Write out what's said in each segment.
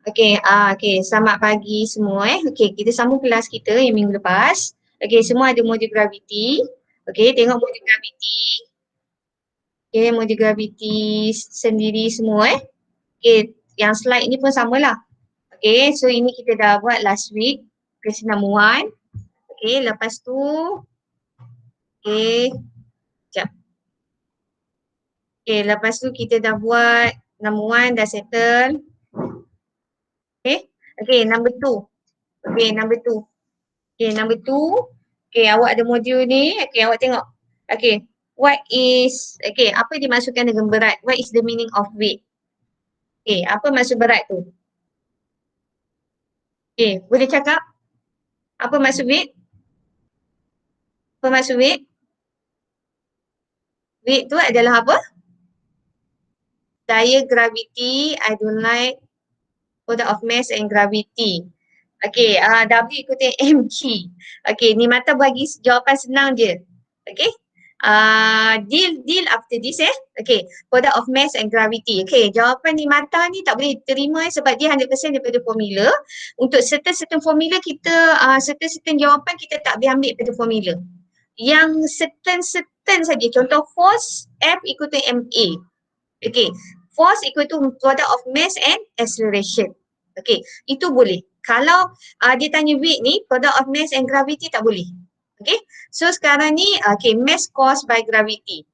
Selamat pagi semua Okey, kita sambung kelas kita yang minggu lepas. Okey, semua ada modul graviti. Okey, tengok modul graviti. Okey, modul graviti sendiri semua Okey, yang slide ni pun samalah. Okey, so ini kita dah buat last week, kesenamuan. Okey, lepas tu okey, sekejap. Okey, lepas tu kita dah buat namuan, dah settle. Okey, number 2. Okey, number 2. Okay, number 2. Okay, awak ada modul ni. Okay, awak tengok. Okay, apa dimaksudkan dengan berat? What is the meaning of weight? Okay, apa maksud berat tu? Okay, boleh cakap? Apa maksud weight? Apa maksud weight? Weight tu adalah apa? Daya graviti, I don't like product of mass and gravity. Okay, W ikutin mg. Okay, ni Mata bagi jawapan senang je. Okay. Deal after this Okay, product of mass and gravity. Okay, jawapan ni Mata ni tak boleh terima sebab dia 100% daripada formula. Untuk certain formula kita, certain jawapan kita tak boleh ambil daripada formula. Yang certain saja, contoh force F equal to ma. Okay, force equal to product of mass and acceleration. Okay, itu boleh. Kalau dia tanya weight ni, product of mass and gravity tak boleh. Okay, so sekarang ni, mass caused by gravity.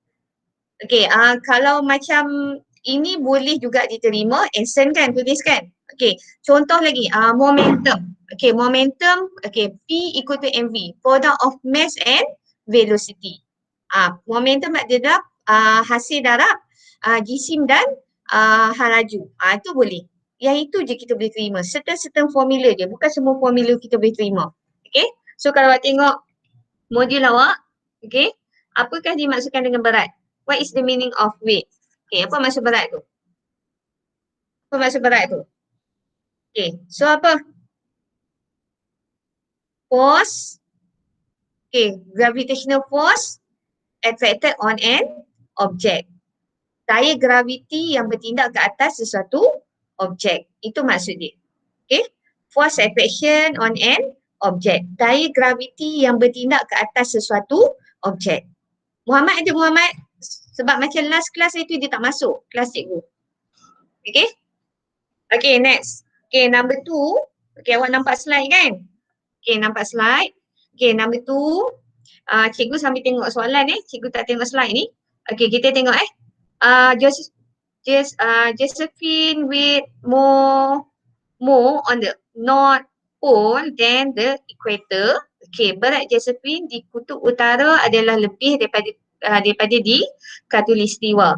Okay, kalau macam ini boleh juga diterima, Einstein kan tuliskan. Okay, contoh lagi, momentum. Okay, momentum, P equal to mv, product of mass and velocity. Momentum adalah hasil darab jisim dan hal laju. Itu boleh. Yang itu je kita boleh terima. Certain formula je. Bukan semua formula kita boleh terima. Okay. So kalau awak tengok modul awak. Okay. Apakah dimaksudkan dengan berat? What is the meaning of weight? Okay. Apa maksud berat tu? Apa maksud berat tu? Okay. So apa? Force. Okay. Gravitational force attracted on an object. Daya graviti yang bertindak ke atas sesuatu objek. Itu maksud dia. Okay. Force attraction on an object. Daya graviti yang bertindak ke atas sesuatu objek. Muhammad ada Muhammad? Sebab macam last class itu dia tak masuk kelas cikgu. Okay. Okay, next. Okay, number 2. Okay, awak nampak slide kan? Okay, nampak slide. Okay, number 2. Cikgu sambil tengok soalan Cikgu tak tengok slide ni. Okay, kita tengok Josephine with more on the North Pole than the equator. Okay, berat Josephine di kutub utara adalah lebih daripada di khatulistiwa.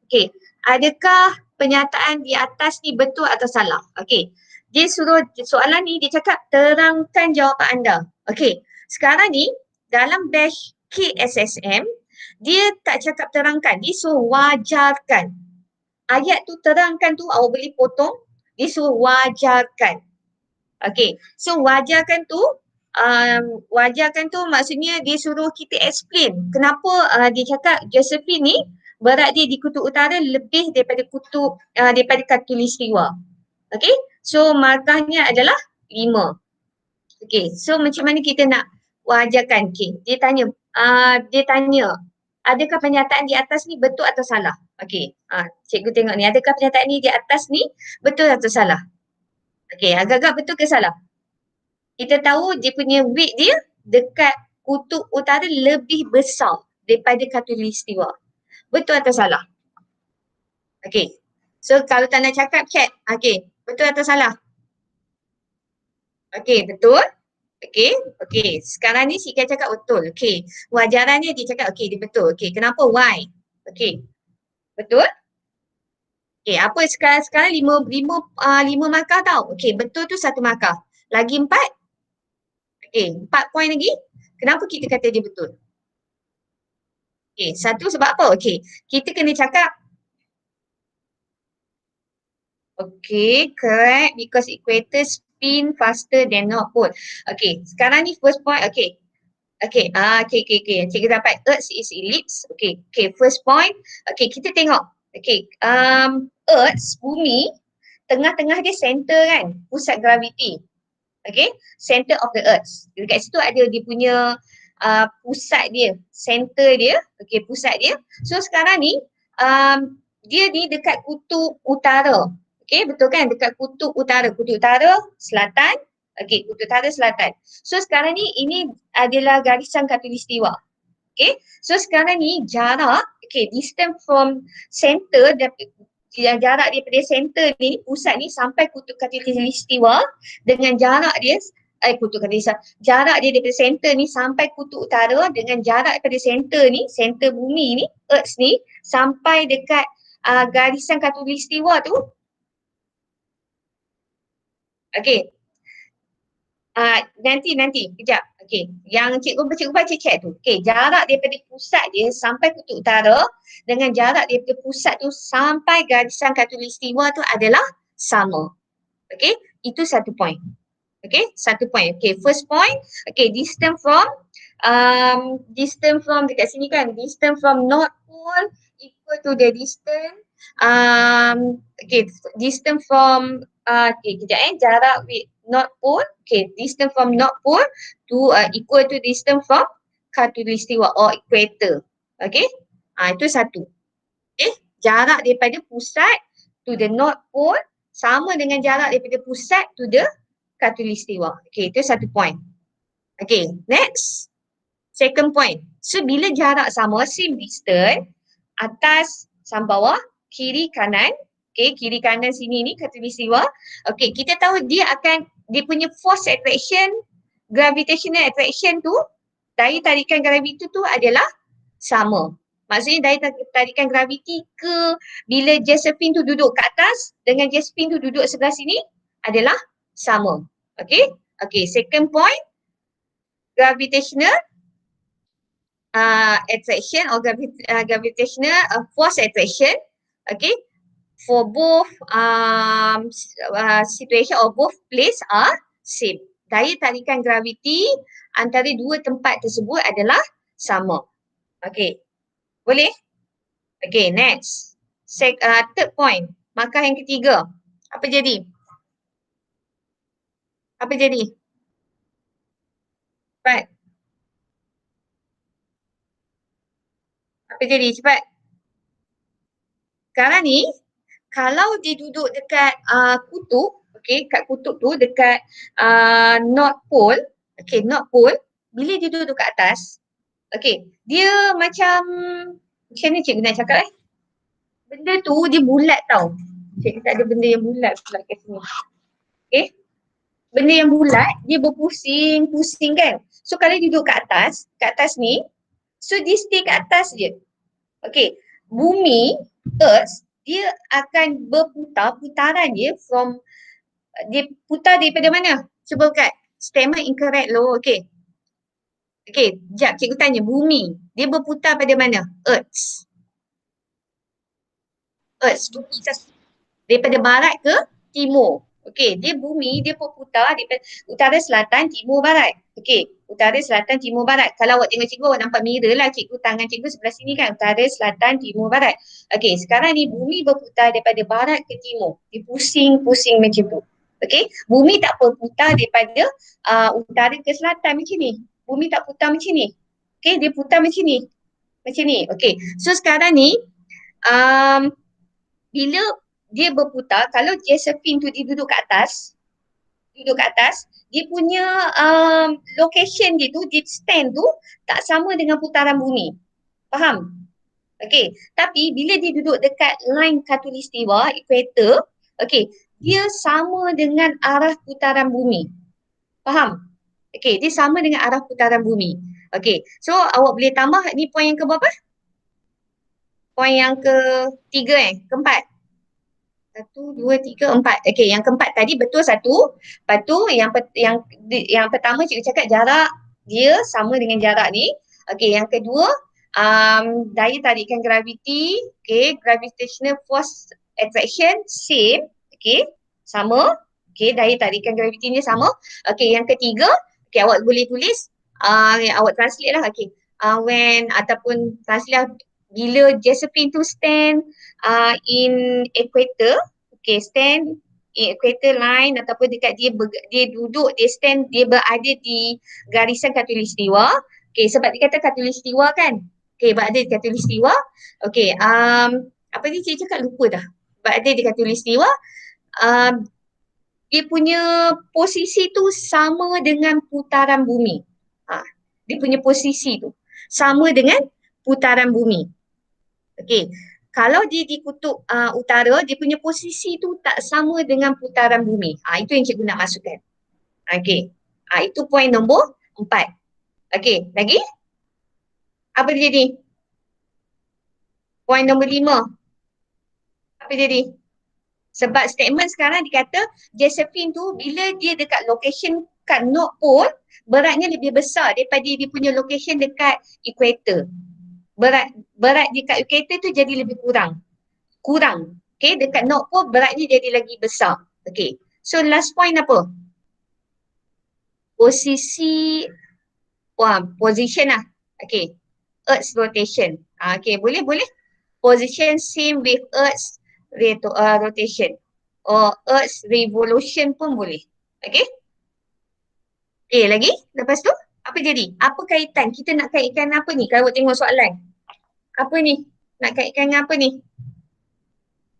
Okay, adakah pernyataan di atas ni betul atau salah? Okay, dia suruh soalan ni dia cakap terangkan jawapan anda. Okay, sekarang ni dalam batch KSSM dia tak cakap terangkan, dia suruh wajarkan. Ayat tu terangkan tu awak boleh potong, dia suruh wajarkan. Okay, so wajarkan tu maksudnya dia suruh kita explain kenapa dia cakap Josephine ni berat dia di kutub utara lebih daripada daripada khatulistiwa. Okay, so markahnya adalah 5. Okay, so macam mana kita nak wajarkan? Okay, dia tanya adakah pernyataan di atas ni betul atau salah? Okay, cikgu tengok ni, adakah pernyataan ni di atas ni betul atau salah? Okay, agak-agak betul ke salah? Kita tahu dia punya weight dia dekat kutub utara lebih besar daripada khatulistiwa. Betul atau salah? Okay, so kalau tak nak cakap chat. Okay, betul atau salah? Okay, betul. Okay. Sekarang ni Sika cakap betul. Okay, wajarannya dia cakap okay, dia betul. Okay, kenapa? Why? Okay, betul? Okay, apa sekarang 5 markah tau. Okay, betul tu 1 markah. Lagi 4. Okay, 4 poin lagi. Kenapa kita kata dia betul? Okay, 1 sebab apa? Okay, kita kena cakap. Okay, correct. Because equator spin faster than North Pole. Okay, sekarang ni first point. Okay. Cikgu dapat Earth is ellipse. Okay, first point. Okay, kita tengok. Okay, Earth, bumi tengah-tengah dia center kan, pusat graviti. Okay, center of the earth. Dekat situ ada dia punya pusat dia, center dia, okay, pusat dia. So sekarang ni dia ni dekat kutub utara. Okay, betul kan? Dekat kutub utara selatan. Okay, kutub utara selatan. So sekarang ni ini adalah garisan khatulistiwa. Okay, so sekarang ni jarak, okay, distance from center, jarak daripada center ni, pusat ni sampai kutub khatulistiwa dengan jarak dia, kutub khatulistiwa, jarak dia daripada center ni sampai kutub utara dengan jarak daripada center ni, center bumi ni, earth ni, sampai dekat garisan khatulistiwa tu. Okay, nanti kejap. Okey, yang cikgu baca cek tu. Okey, jarak daripada pusat dia sampai kutub utara dengan jarak daripada pusat tu sampai garisan khatulistiwa tu adalah sama. Okey, itu satu point. Okey, satu point. Okey, first point, okey, distance from dekat sini kan, distance from North Pole equal to the distance distance from jarak with North Pole, distance from North Pole to equal to distance from khatulistiwa or equator. Okay, itu satu. Okay, jarak daripada pusat to the North Pole sama dengan jarak daripada pusat to the khatulistiwa. Okay, itu satu point. Okay, next. Second point. So, bila jarak sama, same distance, atas sama bawah, kiri kanan, okay, kiri kanan sini ni khatulistiwa. Okay, kita tahu dia punya force attraction, gravitational attraction tu, daya tarikan graviti tu adalah sama. Maksudnya daya tarikan graviti bila Josephine tu duduk kat atas dengan Josephine tu duduk sebelah sini adalah sama. Okay, okay, second point, gravitational attraction or gravitational force attraction, okay, for both situation or both place are same. Daya tarikan graviti antara dua tempat tersebut adalah sama. Okay, boleh? Okay, next. Third point, markah yang ketiga. Apa jadi? Apa jadi? Cepat. Apa jadi? Cepat. Sekarang ni, kalau dia duduk dekat kutub, okay, kat kutub tu dekat North Pole, okay, North Pole, bila dia duduk kat atas, okay, dia macam ni cikgu nak cakap benda tu dia bulat tau. Cikgu tak ada benda yang bulat pula kat sini. Okay, benda yang bulat, dia berpusing-pusing kan. So kalau dia duduk kat atas ni, so dia stay kat atas je. Okay, bumi, earth, dia akan berputar, putaran dia dia putar daripada mana? Cuba bukat. Statement incorrect loh, okay. Okay, sekejap cikgu tanya, bumi, dia berputar pada mana? Earth. Daripada barat ke timur. Okay, bumi, dia berputar daripada utara, selatan, timur, barat. Okay, utara, selatan, timur, barat. Kalau awak tengok cikgu, awak nampak mirror lah cikgu, tangan cikgu sebelah sini kan, utara, selatan, timur, barat. Okay, sekarang ni bumi berputar daripada barat ke timur. Dia pusing-pusing macam tu. Okay, bumi tak berputar daripada utara ke selatan macam ni. Bumi tak putar macam ni. Okay, dia putar macam ni. Macam ni. Okay, so sekarang ni, bila dia berputar, kalau Josephine tu dia duduk kat atas, dia punya location dia tu, dia stand tu tak sama dengan putaran bumi. Faham? Okay, tapi bila dia duduk dekat line khatulistiwa, equator, okay, dia sama dengan arah putaran bumi. Faham? Okay, dia sama dengan arah putaran bumi. Okay, so awak boleh tambah ni point yang ke berapa? Point yang ketiga keempat. 1, 2, 3, 4. Okay, yang keempat tadi betul satu. Lepas tu yang pertama cikgu cakap jarak dia sama dengan jarak ni. Okay, yang kedua daya tarikan graviti, okay, gravitational force attraction same, okay, sama. Okay, daya tarikan graviti ni sama. Okay, yang ketiga, okay, awak boleh tulis, awak translate lah, okay. Ataupun translate lah, bila Josephine tu stand in equator, okay, stand equator line ataupun dekat dia duduk, dia stand, dia berada di garisan khatulistiwa. Okey, sebab dia kata khatulistiwa kan. Okey, berada di khatulistiwa. Okey, apa ni cik cakap lupa dah. Berada di khatulistiwa, dia punya posisi tu sama dengan putaran bumi. Dia punya posisi tu sama dengan putaran bumi. Okey, kalau dia di kutub utara, dia punya posisi tu tak sama dengan putaran bumi. Itu yang cikgu nak masukkan. Okey, itu poin nombor 4. Okey, lagi? Apa dia jadi? Poin nombor 5. Apa jadi? Sebab statement sekarang dikata Josephine tu bila dia dekat location kat North Pole, beratnya lebih besar daripada dia punya location dekat equator. Berat dekat equator tu jadi lebih kurang. Okay, dekat North Pole beratnya jadi lagi besar. Okay, so last point apa? Posisi, position lah. Okay, Earth's rotation. Okay, boleh. Position same with Earth's rotation. Or Earth's revolution pun boleh. Okay? Okay, lagi? Lepas tu, apa jadi? Apa kaitan? Kita nak kaitkan apa ni? Kalau tengok soalan. Apa ni? Nak kaitkan dengan apa ni?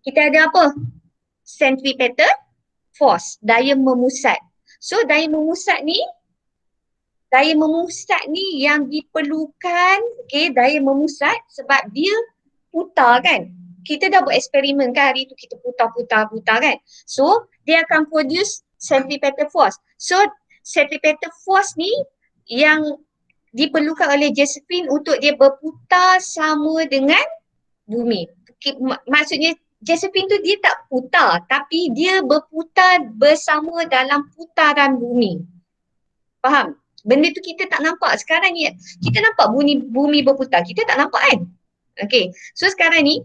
Kita ada apa? Centripetal force, daya memusat. So daya memusat ni yang diperlukan, okay, daya memusat sebab dia putar kan. Kita dah buat eksperimen kan hari tu, kita putar kan. So dia akan produce centripetal force. So centripetal force ni yang diperlukan oleh Josephine untuk dia berputar sama dengan bumi. Maksudnya Josephine tu dia tak putar, tapi dia berputar bersama dalam putaran bumi. Faham? Benda tu kita tak nampak. Sekarang ni kita nampak bumi berputar, kita tak nampak kan? Okay, so sekarang ni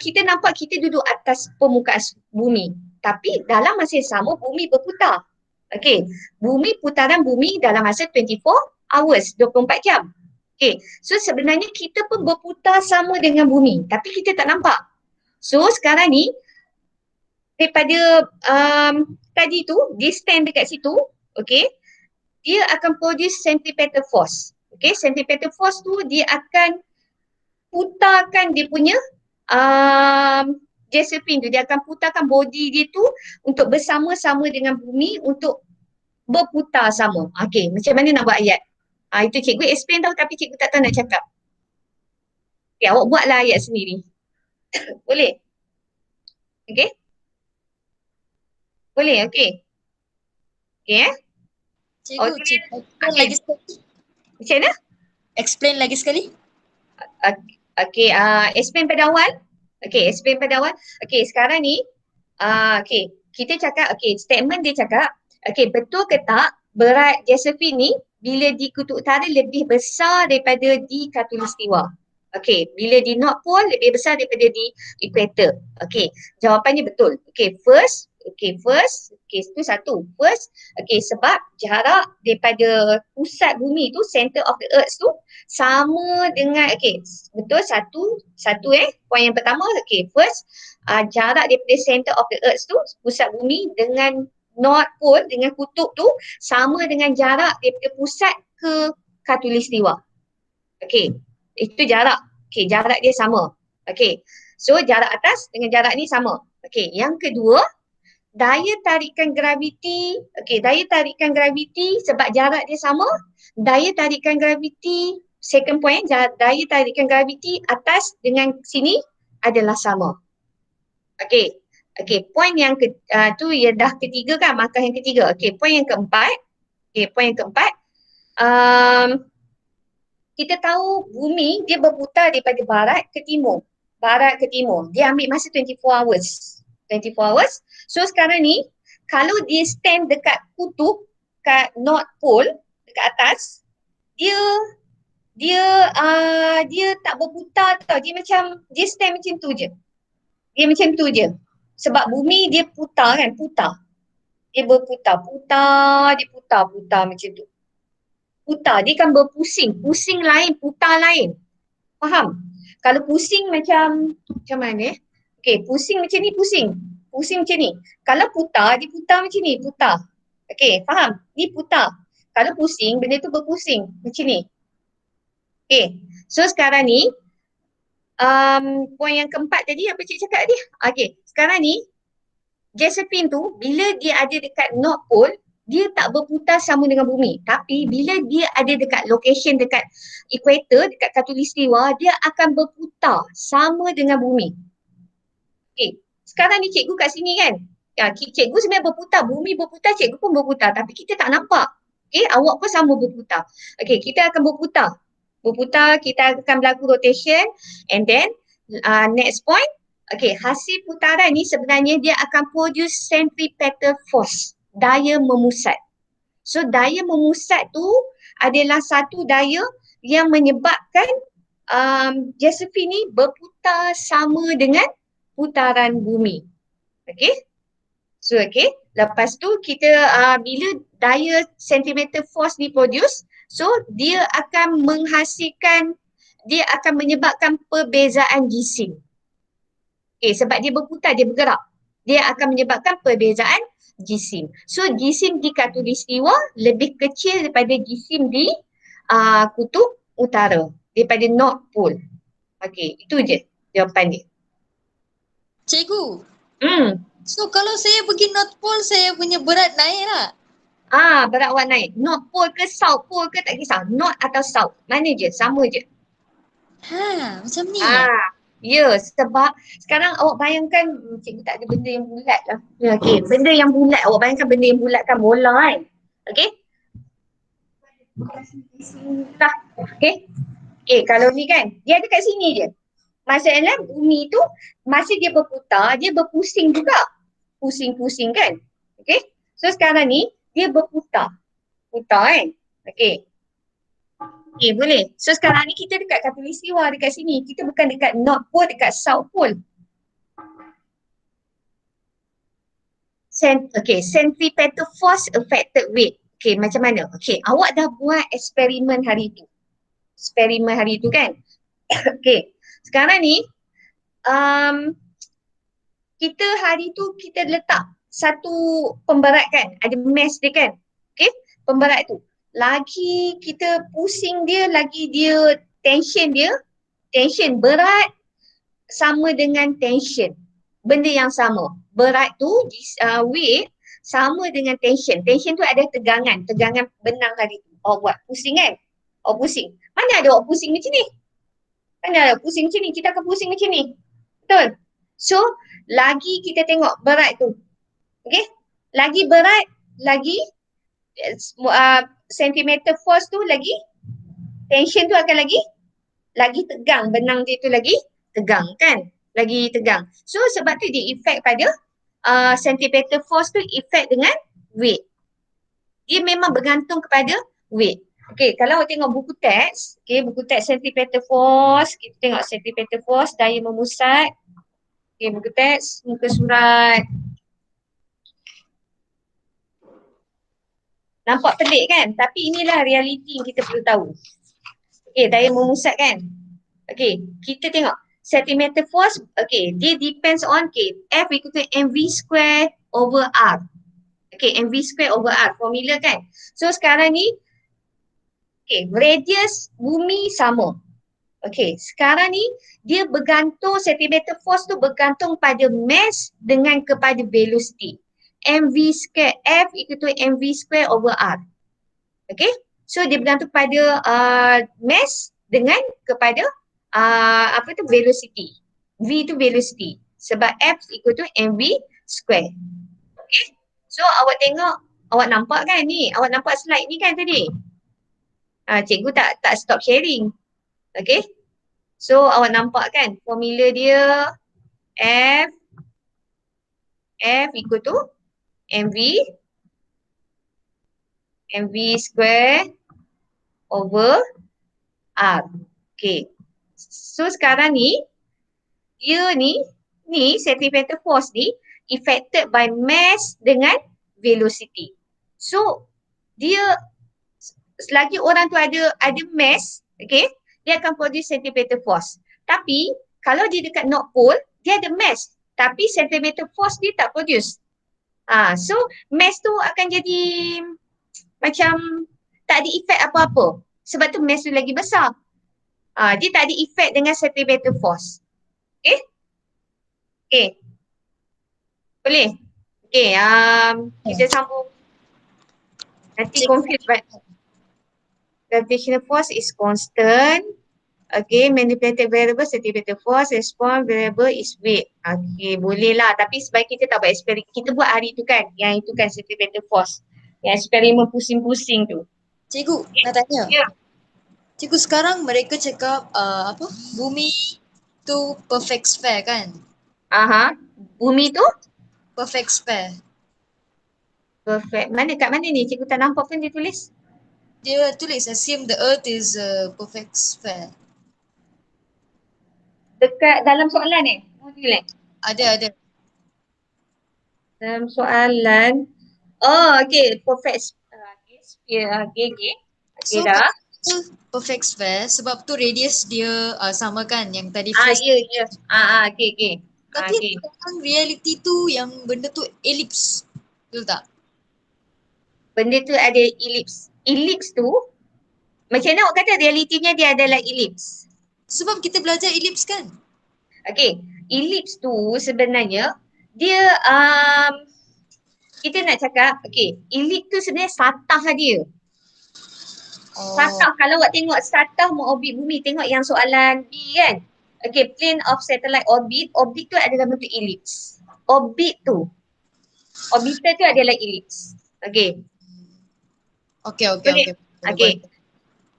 kita nampak kita duduk atas permukaan bumi, tapi dalam masa yang sama bumi berputar. Okay, putaran bumi dalam masa 24 hours, 24 jam. Okay, so sebenarnya kita pun berputar sama dengan bumi, tapi kita tak nampak. So sekarang ni daripada tadi tu dia stand dekat situ, okay, dia akan produce centripetal force. Okay, centripetal force tu dia akan putarkan dia punya Josephine tu, dia akan putarkan body dia tu untuk bersama-sama dengan bumi untuk berputar sama. Okay, macam mana nak buat ayat? Itu cikgu explain tau, tapi cikgu tak tahu nak cakap. Okay, awak buatlah ayat sendiri. Boleh? Okay? Boleh, okay. Okay, Cikgu, explain lagi sekali. Macam mana? Explain lagi sekali. Okay, explain pada awal. Okay, explain pada awal. Okay, sekarang ni, okay, kita cakap, okay, statement dia cakap, okay, betul ke tak berat Josephine ni bila di kutub utara lebih besar daripada di khatulistiwa? Okay, bila di North Pole lebih besar daripada di equator. Okay, jawapannya betul. Okay, first, itu satu. First, okay, sebab jarak daripada pusat bumi tu, center of the earth tu sama dengan, okay, betul, satu poin yang pertama, okay, first, jarak daripada center of the earth tu, pusat bumi dengan North Pole, dengan kutub tu sama dengan jarak daripada pusat ke khatulistiwa. Okay, itu jarak. Okay, jarak dia sama. Okay, so jarak atas dengan jarak ni sama. Okay, yang kedua, daya tarikan graviti. Okay, daya tarikan graviti sebab jarak dia sama. Daya tarikan graviti, second point, daya tarikan graviti atas dengan sini adalah sama. Okay, point yang tu ya dah ketiga kan, markah yang ketiga. Okay, point yang keempat. Kita tahu bumi dia berputar daripada barat ke timur. Dia ambil masa 24 hours. So sekarang ni kalau dia stand dekat kutub, kat North Pole, dekat atas, dia tak berputar tau. Dia stand macam tu je. Sebab bumi dia putar kan, Dia berputar, dia putar macam tu. Putar, dia kan pusing lain, putar lain. Faham? Kalau pusing macam mana? Okay, pusing macam ni, pusing macam ni. Kalau putar, dia putar macam ni, putar. Okey, faham? Ni putar. Kalau pusing, benda tu berpusing macam ni. Okey, so sekarang ni, poin yang keempat tadi, apa cik cakap tadi? Okey, sekarang ni, Josephine tu, bila dia ada dekat North Pole, dia tak berputar sama dengan bumi. Tapi bila dia ada dekat location dekat equator, dekat khatulistiwa, dia akan berputar sama dengan bumi. Okay. Sekarang ni cikgu kat sini kan. Ya, cikgu sebenarnya berputar. Bumi berputar, cikgu pun berputar. Tapi kita tak nampak. Okay, awak pun sama berputar. Okay, kita akan berputar. Berputar, kita akan berlaku rotation. And then, next point. Okay, hasil putaran ni sebenarnya dia akan produce centripetal force. Daya memusat. So, daya memusat tu adalah satu daya yang menyebabkan Josephine ni berputar sama dengan putaran bumi. Okay. So, okay. Lepas tu kita bila daya centimeter force ni produce, so dia akan menghasilkan, dia akan menyebabkan perbezaan jisim. Okay, sebab dia berputar, dia bergerak. Dia akan menyebabkan perbezaan jisim. So, jisim di khatulistiwa lebih kecil daripada jisim di kutub utara, daripada North Pole. Okay, itu je jawapan dia. Cikgu, Hmm. so kalau saya pergi North Pole, saya punya berat naik lah. Berat awak naik. North Pole ke South Pole ke tak kisah. North atau South. Mana je, sama je. Macam ni ya? Ya, sebab sekarang awak bayangkan, cikgu tak ada benda yang bulat lah. Okay, benda yang bulat, awak bayangkan benda yang bulat kan bola kan. Okay. Okay. Okay, kalau ni kan, dia ada kat sini je. Masalah bumi tu, masa dia berputar, dia berpusing juga. Pusing-pusing kan. Okay. So sekarang ni, dia berputar. Putar kan. Okay. Okay, boleh. So sekarang ni kita dekat khatulistiwa dekat sini. Kita bukan dekat North Pole, dekat South Pole. Okay, centripetal force affected weight. Okay, macam mana? Okay, awak dah buat eksperimen hari tu. Eksperimen hari tu kan? Okay, sekarang ni kita hari tu kita letak satu pemberat kan? Ada mass dia kan? Okay, pemberat tu. Lagi kita pusing dia, lagi dia tension berat sama dengan tension. Benda yang sama. Berat tu, weight sama dengan tension. Tension tu ada tegangan benang hari tu. Awak buat pusing kan? Awak pusing. Mana ada awak pusing macam ni? Mana ada pusing macam ni? Kita akan pusing macam ni. Betul? So, lagi kita tengok berat tu. Okay? Lagi berat, lagi centimeter force tu lagi, tension tu akan lagi tegang. Benang dia tu lagi tegang kan? Lagi tegang. So, sebab tu dia efek pada centimeter force tu efek dengan weight. Dia memang bergantung kepada weight. Okay, kalau awak tengok buku teks, okay, buku teks centimeter force, kita tengok centimeter force, daya memusat. Okay, buku teks, muka surat. Nampak pelik kan? Tapi inilah realiti yang kita perlu tahu. Okay, daya memusat kan? Okay, kita tengok. Centimeter force, okay, dia depends on, okay, F equal to mv square over R. Okay, mv square over R, formula kan? So sekarang ni, okay, radius bumi sama. Okay, sekarang ni dia bergantung, centimeter force tu bergantung pada mass dengan kepada velocity. mv square, F equal to mv square over R. Okay, so dia bergantung pada mass dengan kepada velocity. V tu velocity. Sebab F equal to mv square. Okay, so awak tengok, awak nampak kan ni? Awak nampak slide ni kan tadi? Cikgu tak stop sharing. Okay, so awak nampak kan formula dia F equal to mv square over R. Okay, so sekarang ni dia ni centimeter force ni affected by mass dengan velocity. So dia selagi orang tu ada mass, okay, dia akan produce centimeter force. Tapi kalau dia dekat North Pole, dia ada mass. Tapi centimeter force dia tak produce. So mass tu akan jadi macam tak ada efek apa-apa. Sebab tu mass tu lagi besar. Dia tak ada efek dengan centimeter force. Okay? Okay. Boleh? Okay, kita sambung. Nanti confused, but gravitational force is constant. Okay, manipulated variable centimeter force, response variable is weight. Okay, boleh lah. Tapi sebaik kita tak buat eksperimen. Kita buat hari tu kan, yang itu kan centimeter force. Yang eksperimen pusing-pusing tu. Cikgu, nak tanya. Ya. Cikgu, sekarang mereka cakap bumi tu perfect sphere kan? Bumi tu? Perfect sphere. Perfect. Kat mana ni? Cikgu tak nampak pun dia tulis. Dia tulis assume the earth is a perfect sphere. Dekat dalam soalan ni? Ada. Dalam soalan. Okay. Perfect. Sphere. Okay, So dah. perfect sphere sebab tu radius dia sama kan yang tadi Ya. Okay. Tapi sekarang reality tu yang benda tu ellipse. Betul tak? Benda tu ada ellipse. Ellipse tu, macam mana awak kata realitinya dia adalah ellipse? Sebab kita belajar ellipse kan? Okay, ellipse tu sebenarnya dia kita nak cakap, okay, ellipse tu sebenarnya satah dia. Satah, kalau awak tengok satah mengorbit bumi, tengok yang soalan B kan? Okay, plane of satellite orbit tu adalah bentuk ellipse. Orbiter tu adalah ellipse. Okay. Okay.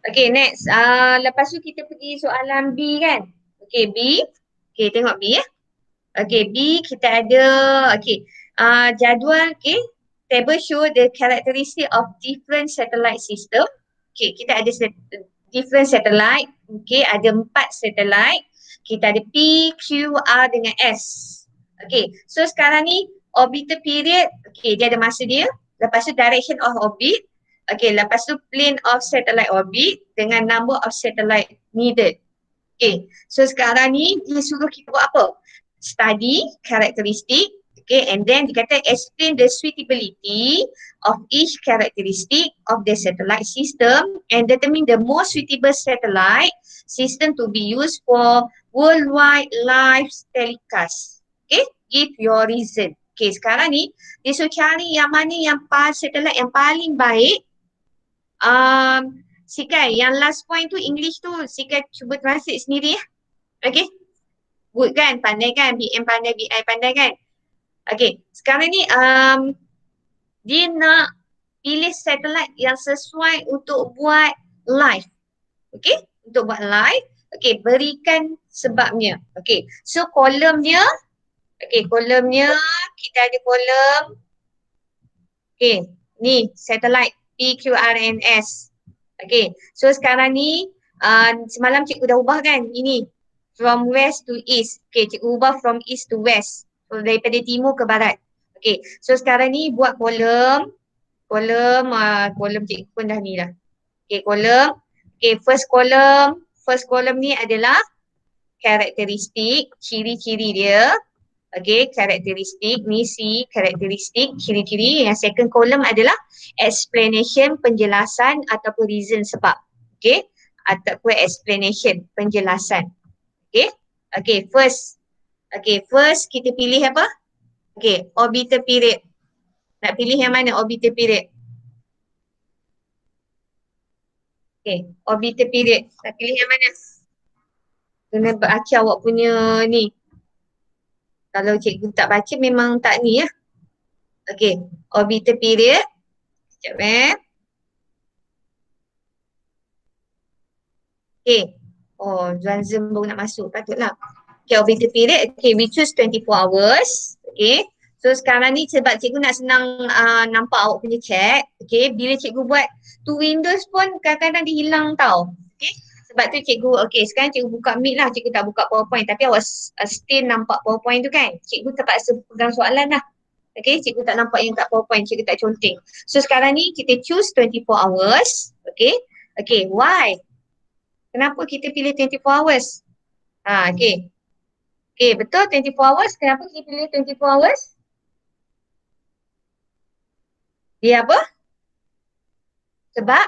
Okay, next. Lepas tu kita pergi soalan B kan? Okay, B. Okay, tengok B ya. Okay, B kita ada, jadual, table show the characteristic of different satellite system. Okay, kita ada different satellite. Okay, ada 4 satellite. Kita ada P, Q, R dengan S. Okay, so sekarang ni orbital period, okay, dia ada masa dia. Lepas tu direction of orbit. Okay, lepas tu plane of satellite orbit dengan number of satellite needed. Okay, so sekarang ni dia suruh kita buat apa? Study characteristic, okay, and then dia kata explain the suitability of each characteristic of the satellite system and determine the most suitable satellite system to be used for worldwide live telecast. Okay, give your reason. Okay, sekarang ni dia suruh cari yang mana yang satellite yang paling baik. Sikai, yang last point tu English tu Sikai cuba translate sendiri ya. Okay. Good kan? Pandai kan? BM pandai, BI pandai kan? Okay. Sekarang ni dia nak pilih satellite yang sesuai untuk buat live. Okay. Untuk buat live. Okay. Berikan sebabnya. Okay. So kolomnya. Okay. Kolomnya kita ada kolom. Okay. Ni satellite P, Q, R, and S. Okay, so sekarang ni semalam cikgu dah ubah kan ini from west to east. Okay, cikgu ubah from east to west. So daripada timur ke barat. Okay, so sekarang ni buat kolom cikgu pun dah ni dah. Okay, kolom. Okay, first column ni adalah karakteristik, ciri-ciri dia. Okay, karakteristik, ni C, karakteristik, ciri-ciri. Yang second column adalah explanation, penjelasan ataupun reason sebab. Okay, ataupun explanation, penjelasan. Okay, first kita pilih apa? Okay, orbital period. Nak pilih yang mana orbital period? Okay, orbital period. Nak pilih yang mana? Kena baca awak punya ni. Kalau cikgu tak baca memang tak ni ya. Okay, orbital period. Sekejap Okay. Oh, Zuan Zoom baru nak masuk. Patutlah. Okay, orbital period. Okay, we choose 24 hours. Okay. So sekarang ni sebab cikgu nak senang nampak awak punya chat. Okay, bila cikgu buat two windows pun kadang-kadang dia hilang tau. Okay. Sebab tu cikgu, okay sekarang cikgu buka Meet lah. Cikgu tak buka PowerPoint. Tapi awak still nampak PowerPoint tu kan. Cikgu terpaksa pegang soalan lah. Okay, cikgu tak nampak yang kat PowerPoint. Cikgu tak conteng. So sekarang ni kita choose 24 hours. Okay. Okay, why? Kenapa kita pilih 24 hours? Okay. Okay, betul 24 hours. Kenapa kita pilih 24 hours? Dia apa? Sebab?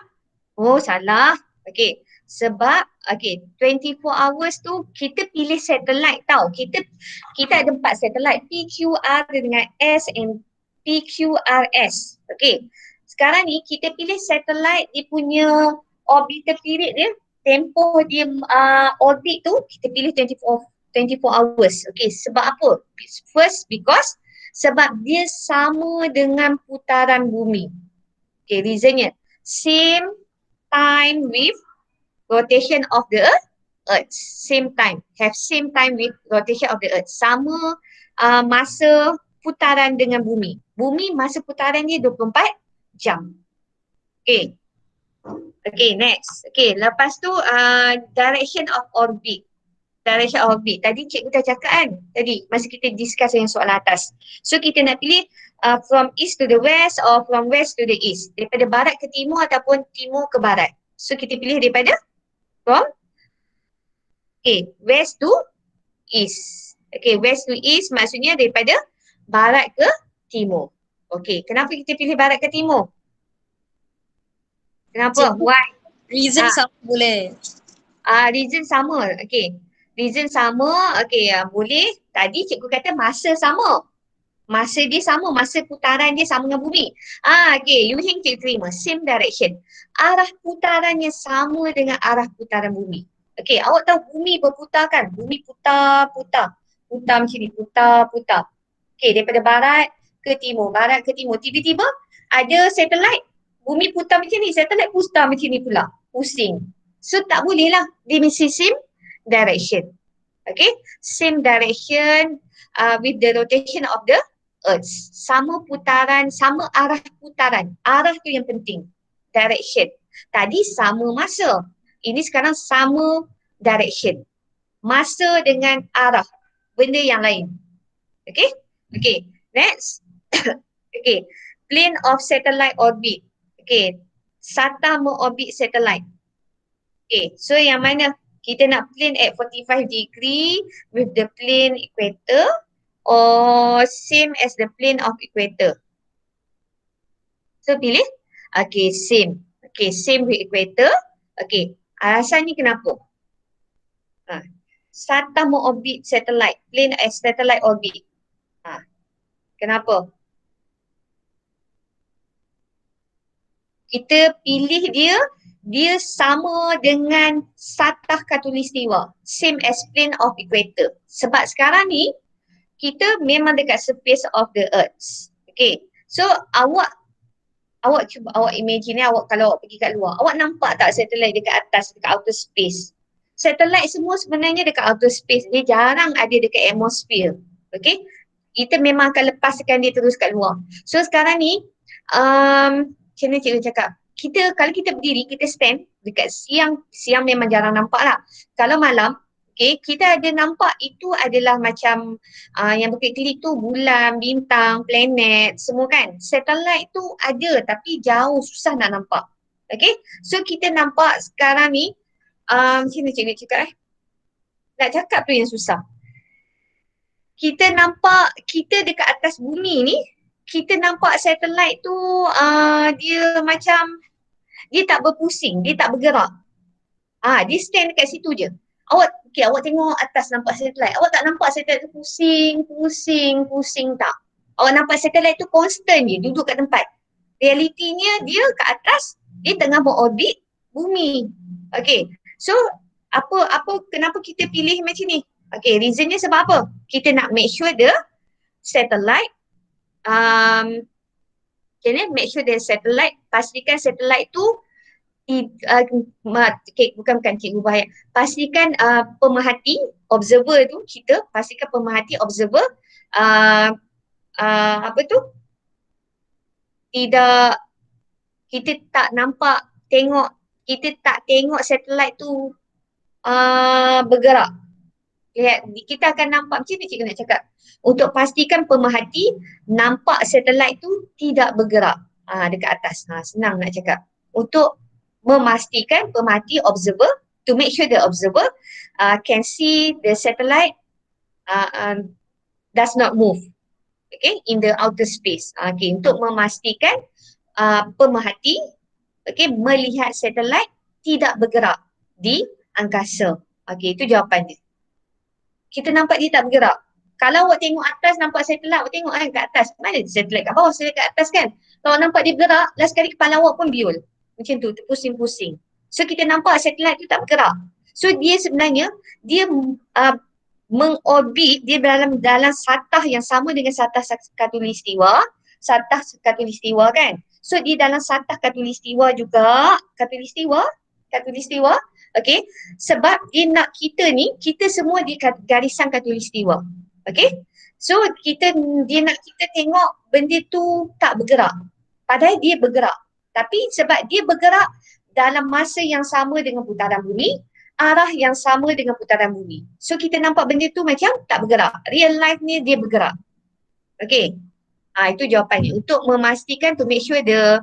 Oh, salah. Okay. Sebab, okay, 24 hours tu kita pilih satellite tau. Kita ada 4 satellite, PQR dengan S and PQRS. Okay. Sekarang ni kita pilih satellite dia punya orbital period dia, tempoh dia orbit tu, kita pilih 24 hours. Okay, sebab apa? First, because sebab dia sama dengan putaran bumi. Okay, reasonnya same time with rotation of the earth. Same time. Have same time with rotation of the earth. Sama masa putaran dengan bumi. Bumi masa putaran dia 24 jam. Okay. Okay, next. Okay, lepas tu direction of orbit. Direction of orbit. Tadi cikgu dah cakap kan? Tadi masa kita discuss yang soalan atas. So kita nak pilih from east to the west or from west to the east. Daripada barat ke timur ataupun timur ke barat. So kita pilih daripada from west to east. Okay, west to east maksudnya daripada barat ke timur. Okay, kenapa kita pilih barat ke timur? Kenapa? Cikgu, Why? reason sama boleh. Reason sama. Okay. Reason sama. Okay, boleh. Tadi cikgu kata masa sama. Masa dia sama. Masa putaran dia sama dengan bumi. Okay. You hing cikgu terima. Same direction. Arah putarannya sama dengan arah putaran bumi. Okay. Awak tahu bumi berputar kan? Bumi putar-putar. Putar macam ni. Putar-putar. Okay. Daripada barat ke timur. Barat ke timur. Tiba-tiba ada satellite. Bumi putar macam ni. Satellite putar macam ni pula. Pusing. So tak boleh lah. Dia mesti same direction. Okay. Same direction with the rotation of the earth. Sama putaran, sama arah putaran. Arah tu yang penting. Direction. Tadi sama masa. Ini sekarang sama direction. Masa dengan arah. Benda yang lain. Okay. Okay. Next. Okay. Plane of satellite orbit. Okay. SATA mengorbit satellite. Okay. So yang mana? Kita nak plane at 45 degree with the plane equator or same as the plane of equator. So pilih. Okay, same. Okay, same with equator. Okay, alasan ni kenapa? SATA mengorbit satellite, plane as satellite orbit. Kenapa? Kita pilih dia sama dengan satah khatulistiwa, same as plane of equator. Sebab sekarang ni kita memang dekat surface of the earth. Okay, so awak cuba awak imagine awak kalau awak pergi kat luar, awak nampak tak satellite dekat atas, dekat outer space? Satellite semua sebenarnya dekat outer space, dia jarang ada dekat atmosphere. Okay, kita memang akan lepaskan dia terus kat luar. So sekarang ni macam mana cikgu cakap? Kalau kita berdiri, kita stand dekat siang memang jarang nampak lah. Kalau malam, okay, kita ada nampak itu adalah macam yang berkelip-kelip tu bulan, bintang, planet, semua kan. Satellite tu ada tapi jauh, susah nak nampak. Okay, so kita nampak sekarang ni, macam mana cikgu cakap nak cakap tu yang susah. Kita nampak, kita dekat atas bumi ni, kita nampak satellite tu dia macam dia tak berpusing, dia tak bergerak. Dia stand dekat situ je. Awak tengok atas nampak satellite. Awak tak nampak satellite tu pusing tak. Awak nampak satellite tu constant je, duduk kat tempat. Realitinya dia kat atas, dia tengah berorbit bumi. Okay, so kenapa kita pilih macam ni? Okay, reasonnya sebab apa? Kita nak make sure the satellite make sure the satellite, pastikan satellite tu bukan cikgu bahaya. Pastikan pemerhati, observer tu pastikan pemerhati, observer tidak, kita tak tengok satellite tu bergerak. Kita akan nampak, macam mana cikgu nak cakap? Untuk pastikan pemerhati nampak satellite tu tidak bergerak dekat atas. Senang nak cakap. Untuk memastikan pemerhati, observer, to make sure the observer can see the satellite uh, uh, does not move, okay, in the outer space. Okay, untuk memastikan pemerhati, okay, melihat satelit tidak bergerak di angkasa. Okay, itu jawapannya. Kita nampak dia tak bergerak. Kalau awak tengok atas nampak satelit, awak tengok kan kat atas. Mana satelit kat bawah, satelit kat atas kan. Kalau nampak dia bergerak, last kali kepala awak pun biol. Macam tu, terpusing-pusing. So kita nampak satelit tu tak bergerak. So dia sebenarnya, dia mengorbit, dia dalam satah yang sama dengan satah khatulistiwa. Satah khatulistiwa kan. So dia dalam satah khatulistiwa juga. Khatulistiwa. Okay. Sebab dia nak kita ni, kita semua di garisan khatulistiwa. Okay. So dia nak kita tengok benda tu tak bergerak. Padahal dia bergerak. Tapi sebab dia bergerak dalam masa yang sama dengan putaran bumi, arah yang sama dengan putaran bumi. So kita nampak benda tu macam tak bergerak. Real life ni dia bergerak. Okay. Itu jawapannya. Untuk memastikan, to make sure the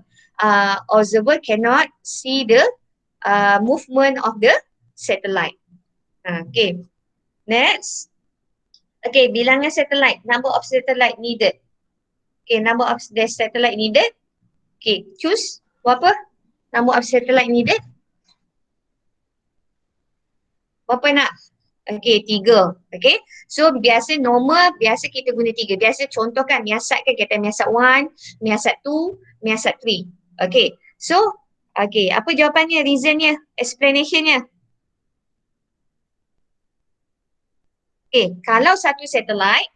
observer cannot see the movement of the satellite. Okay. Next. Okay, bilangan satellite. Number of satellite needed. Okay, number of the satellite needed. Okay, choose. Berapa? Number of satellite needed. Berapa nak? Okay, 3. Okay. So, biasa normal, biasa kita guna 3. Biasa contohkan, miasat kan, kita miasat 1, miasat 2, miasat 3. Okay. So, okay, apa jawapannya, reasonnya, explanationnya? Okay, kalau satu satellite,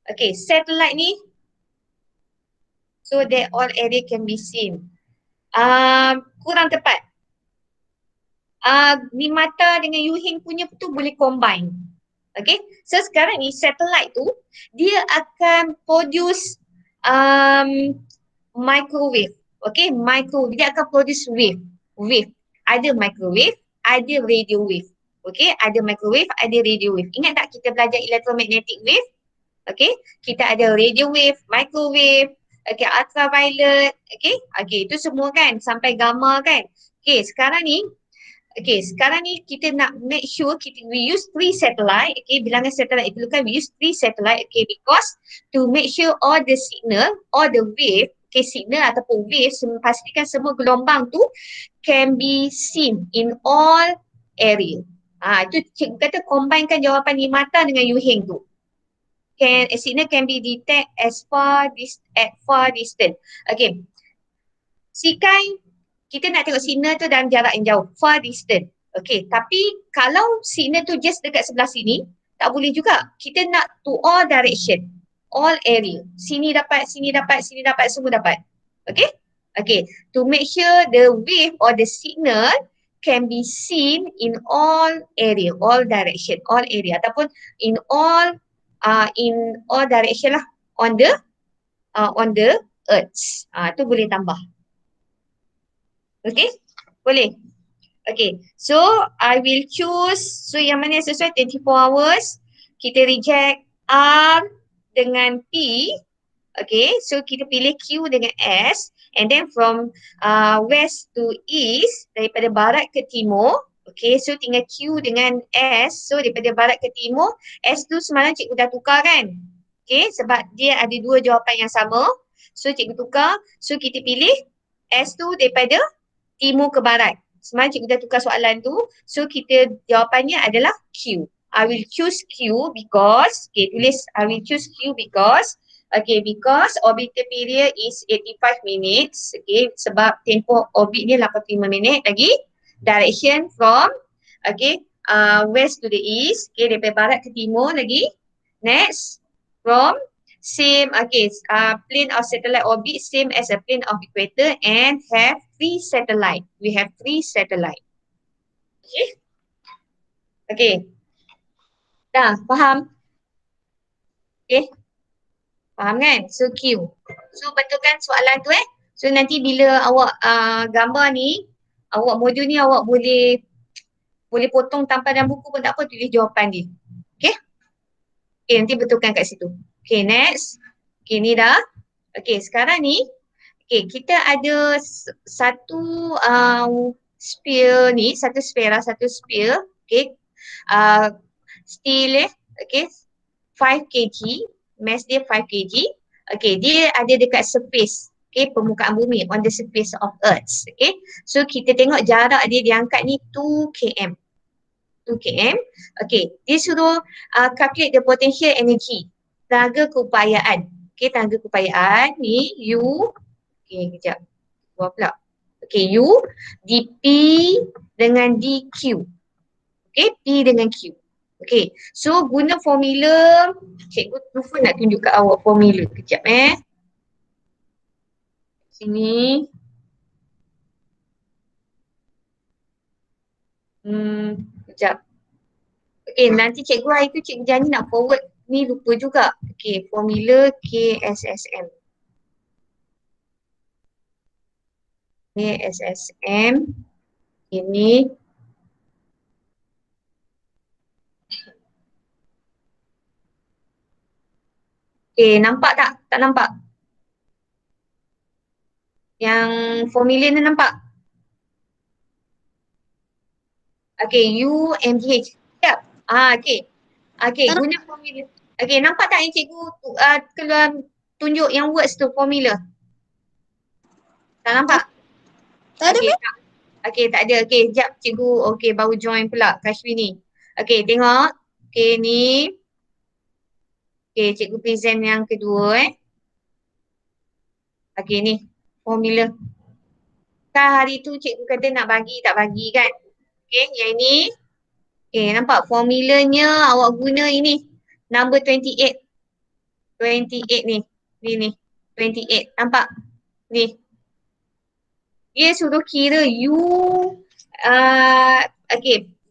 okay, satellite ni, so that all area can be seen. Kurang tepat. Nimata dengan Yuheng punya tu boleh combine. Okay, so sekarang ni satellite tu, dia akan produce microwave. Okay, dia akan produce wave. Ada microwave, ada radio wave. Okay, ada microwave, ada radio wave. Ingat tak kita belajar electromagnetic wave? Okay, kita ada radio wave, microwave, okay, ultraviolet, okay, itu semua kan, sampai gamma kan. Okay, sekarang ni kita nak make sure we use 3 satellite, okay, bilangan satellite itu kan, we use 3 satellite, okay, because to make sure all the signal, all the wave, okay, signal ataupun wave, pastikan semua gelombang tu can be seen in all area. Itu cikgu kata combinekan jawapan Nimata dengan Yuheng tu. Signal can be detected at far distance. Okay. Sikai, kita nak tengok signal tu dalam jarak yang jauh, far distance. Okay, tapi kalau signal tu just dekat sebelah sini, tak boleh juga. Kita nak to all direction, all area. Sini dapat, semua dapat. Okay? Okay, to make sure the wave or the signal can be seen in all area, all direction, all area, ataupun in all direction lah, on the earth. Tu boleh tambah. Okay, boleh. Okay, so I will choose, so yang mana yang sesuai 24 hours, kita reject R dengan P. Okay, so kita pilih Q dengan S, and then from west to east, daripada barat ke timur. Okay, so tinggal Q dengan S, so daripada barat ke timur. S tu semalam cikgu dah tukar kan. Okay, sebab dia ada 2 jawapan yang sama. So cikgu tukar, so kita pilih S tu daripada timur ke barat. Semalam cikgu dah tukar soalan tu, so kita jawapannya adalah Q. I will choose Q because, okay, tulis I will choose Q because, okay, because orbital period is 85 minutes. Okay, sebab tempoh orbit ni 85 minit lagi. Direction from, okay, west to the east. Okay, daripada barat ke timur lagi. Next, from same, okay, plane of satellite orbit same as a plane of equator and have 3 satellite. We have 3 satellite. Okay. Okay. Dah, faham? Okay. Faham kan? So Q. So betulkan soalan tu So nanti bila awak gambar ni, awak modul ni awak boleh potong tanpa dalam buku pun tak apa, tulis jawapan dia. Okay? Okay, nanti betulkan kat situ. Okay, next. Okay, ni dah. Okay, sekarang ni, okay, kita ada satu sphere ni, satu sphere, okay. Still okay. 5 kg, mass dia 5 kg. Okay, dia ada dekat surface, okay, permukaan bumi, on the surface of earth. Okay, so kita tengok jarak dia diangkat ni 2 km. 2 km. Okay, dia suruh calculate the potential energy, tenaga keupayaan. Okay, tenaga keupayaan ni U, okay, kejap. Buat pula. Okay, U, dP dengan dQ. Okay, P dengan Q. Okay, so guna formula, cikgu lupa nak tunjuk kat awak formula. Kejap Sini. Kejap. Okay, nanti cikgu hari tu cikgu janji nak forward ni, lupa juga. Okay, formula KSSM. KSSM ini nampak tak? Tak nampak? Yang formula ni nampak? UMGH. Siap. Guna formula. Nampak tak yang cikgu keluar tunjuk yang words tu, formula? Tak nampak? Tak ada tak ada. Sekejap cikgu. Baru join pula Kashmini. Tengok. Ni. Cikgu present yang kedua ni. Formula. Kan hari tu cikgu kata nak bagi, tak bagi kan? Yang ini. Nampak formulanya awak guna ini. Number 28. 28 ni. Ni. 28. Nampak? Ni. Dia suruh kira U.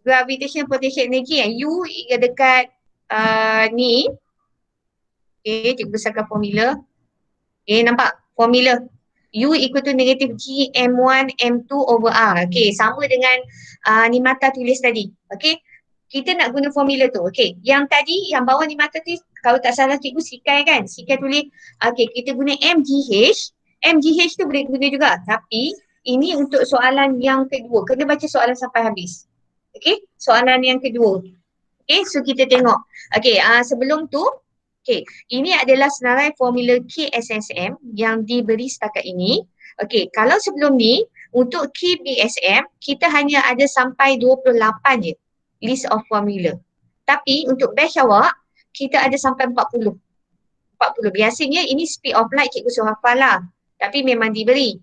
Gravitational potential energy U dekat ni. Cikgu besarkan formula. Nampak? Formula. U equal to negative G M1 M2 over R. Sama dengan ni mata tulis tadi. Kita nak guna formula tu. Yang tadi, yang bawah ni mata tu, kalau tak salah cikgu Sikai kan? Sikai tulis, kita guna MGH. MGH tu boleh guna juga. Tapi, ini untuk soalan yang kedua. Kena baca soalan sampai habis. Soalan yang kedua. So kita tengok. Sebelum tu, ini adalah senarai formula KSSM yang diberi setakat ini. Kalau sebelum ni, untuk KBSM, kita hanya ada sampai 28 je list of formula. Tapi untuk batch awak, kita ada sampai 40. Biasanya ini speed of light cikgu suruh hafal lah. Tapi memang diberi.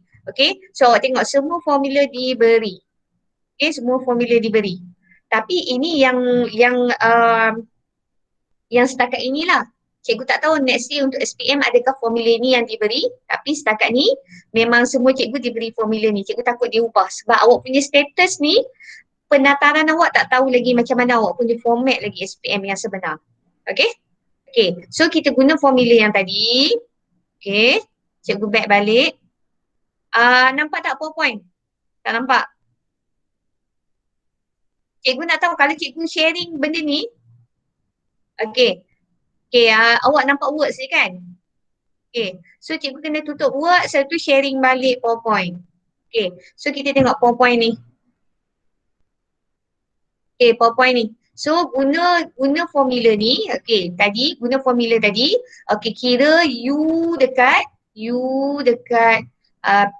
So awak tengok semua formula diberi. Semua formula diberi. Tapi ini yang setakat inilah. Cikgu tak tahu next year untuk SPM adakah formula ni yang diberi. Tapi setakat ni memang semua cikgu diberi formula ni. Cikgu takut dia ubah. Sebab awak punya status ni, penataran awak tak tahu lagi macam mana awak punya format lagi SPM yang sebenar. So kita guna formula yang tadi. Cikgu back balik. Nampak tak PowerPoint? Tak nampak? Cikgu nak tahu kalau cikgu sharing benda ni. Awak nampak words ni kan? So cikgu kena tutup words, lepas tu sharing balik PowerPoint. So kita tengok PowerPoint ni. PowerPoint ni. So guna formula ni, tadi guna formula tadi, kira U dekat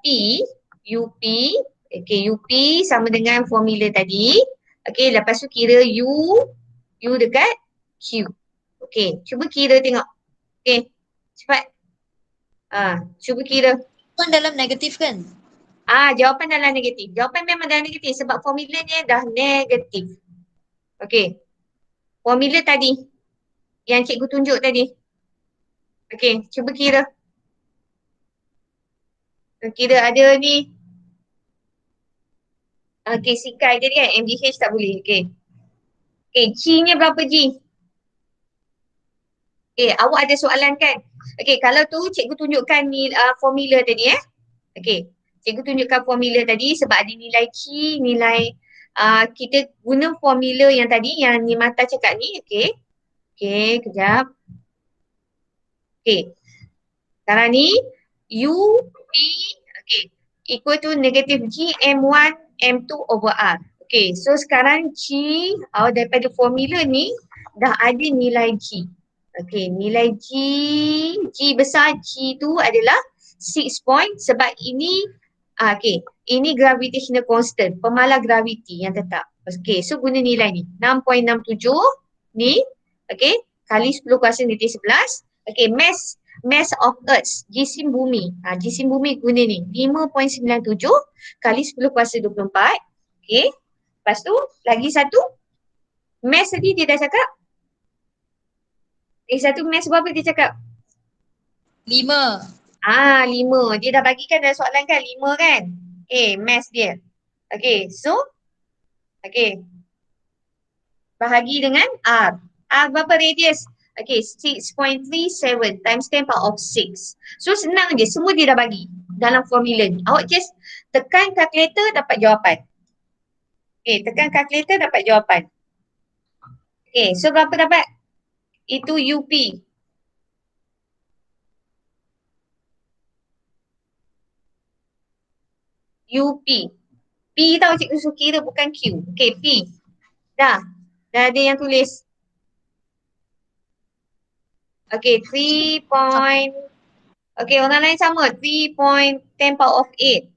P, UP, UP sama dengan formula tadi. Lepas tu kira U dekat Q. Cuba kira tengok. Cepat. Cuba kira. Jawapan dalam negatif kan? Jawapan dalam negatif. Jawapan memang dalam negatif sebab formulanya dah negatif. Formula tadi yang cikgu tunjuk tadi. Cuba kira. Kira ada ni. Sikai tadi kan, MGH tak boleh. G-nya berapa G? Awak ada soalan kan? Kalau tu cikgu tunjukkan ni formula tadi cikgu tunjukkan formula tadi sebab ada nilai G, nilai kita guna formula yang tadi yang ni mata cakap ni. Kejap. Sekarang ni U, P, equal to negative G M1 M2 over R. So sekarang G daripada formula ni dah ada nilai G. Okey, nilai G besar G tu adalah 6 point sebab ini okey, ini gravitational constant, pemalar graviti yang tetap. Okey, so guna nilai ni 6.67 ni, okey, kali 10 kuasa negatif 11. Okey, mass of earth, jisim bumi. Jisim bumi guna ni 5.97 kali 10 kuasa 24. Okey. Lepas tu lagi satu mass tadi dia dah cakap. Satu mass berapa dia cakap? 5. 5. Dia dah bagikan dalam soalan kan 5 kan? Mass dia. Okay, so bahagi dengan R. R berapa radius? Okay, 6.37 times 10 power of 6. So senang je, semua dia dah bagi dalam formula ni. Awak just tekan calculator dapat jawapan. Tekan calculator dapat jawapan. So berapa dapat? Itu UP. UP. P tau cikgu suruh kira bukan Q. Okay, P. Dah ada yang tulis. Okay, 3 point. Okay, orang lain sama. 3.10 power of 8.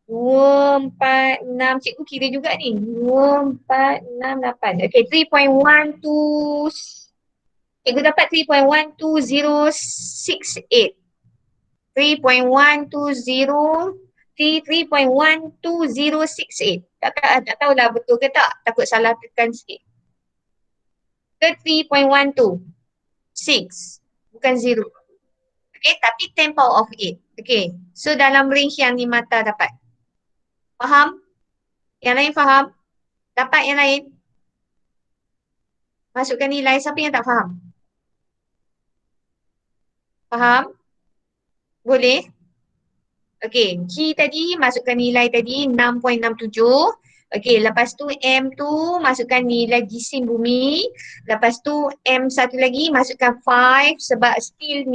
2, 4, 6. Cikgu kira juga ni. 2, 4, 6, 8. Okay, 3.12. Cikgu dapat 3.12068. 3.120 3.12068. Tak tahulah betul ke tak. Takut salah tekan sikit. Ke 3.12. 6. Bukan 0. Okay, tapi 10 power of 8. Okay, so dalam range yang ni mata dapat. Faham? Yang lain faham? Dapat yang lain? Masukkan nilai. Siapa yang tak faham? Faham? Boleh? Okay, G tadi masukkan nilai tadi 6.67. Okay, lepas tu M tu masukkan nilai jisim bumi. Lepas tu M satu lagi masukkan 5 sebab steel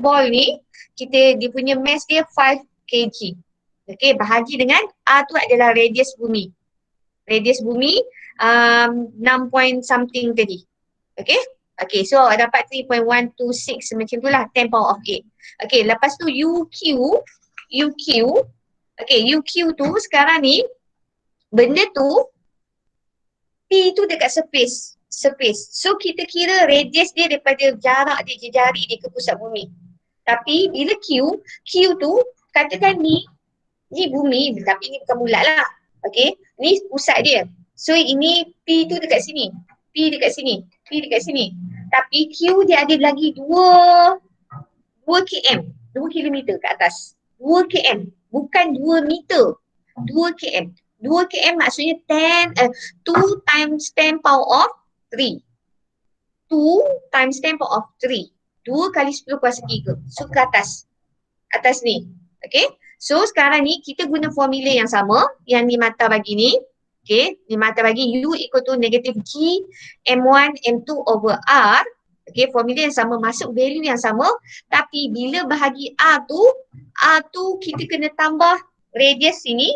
ball ni, dia punya mass dia 5 kg. Okay, bahagi dengan R tu adalah radius bumi. Radius bumi 6 point something tadi. Okay? Okay, so dapat 3.126 macam tu lah, 10 power of 8. Okay, lepas tu UQ. Okay, UQ tu sekarang ni, benda tu, P tu dekat surface. So kita kira radius dia daripada jarak dia, jari dia ke pusat bumi. Tapi bila Q tu, katakan ni bumi, tapi ni bukan bulat lah. Okay, ni pusat dia. So ini P tu dekat sini. P dekat sini. Tapi Q dia ada lagi 2 km. 2 kilometer ke atas. 2 km. Bukan 2 meter. 2 km. 2 km maksudnya 2 times 10 power of 3. 2 times 10 power of 3. 2 kali 10 kuasa 3. So ke atas. Atas ni. Okay. So sekarang ni kita guna formula yang sama. Yang ni mata bagi ni. Okay. Ni mata bagi U equal to negative G M1 M2 over R. Okay. Formula yang sama. Masuk value yang sama. Tapi bila bahagi R tu kita kena tambah radius sini.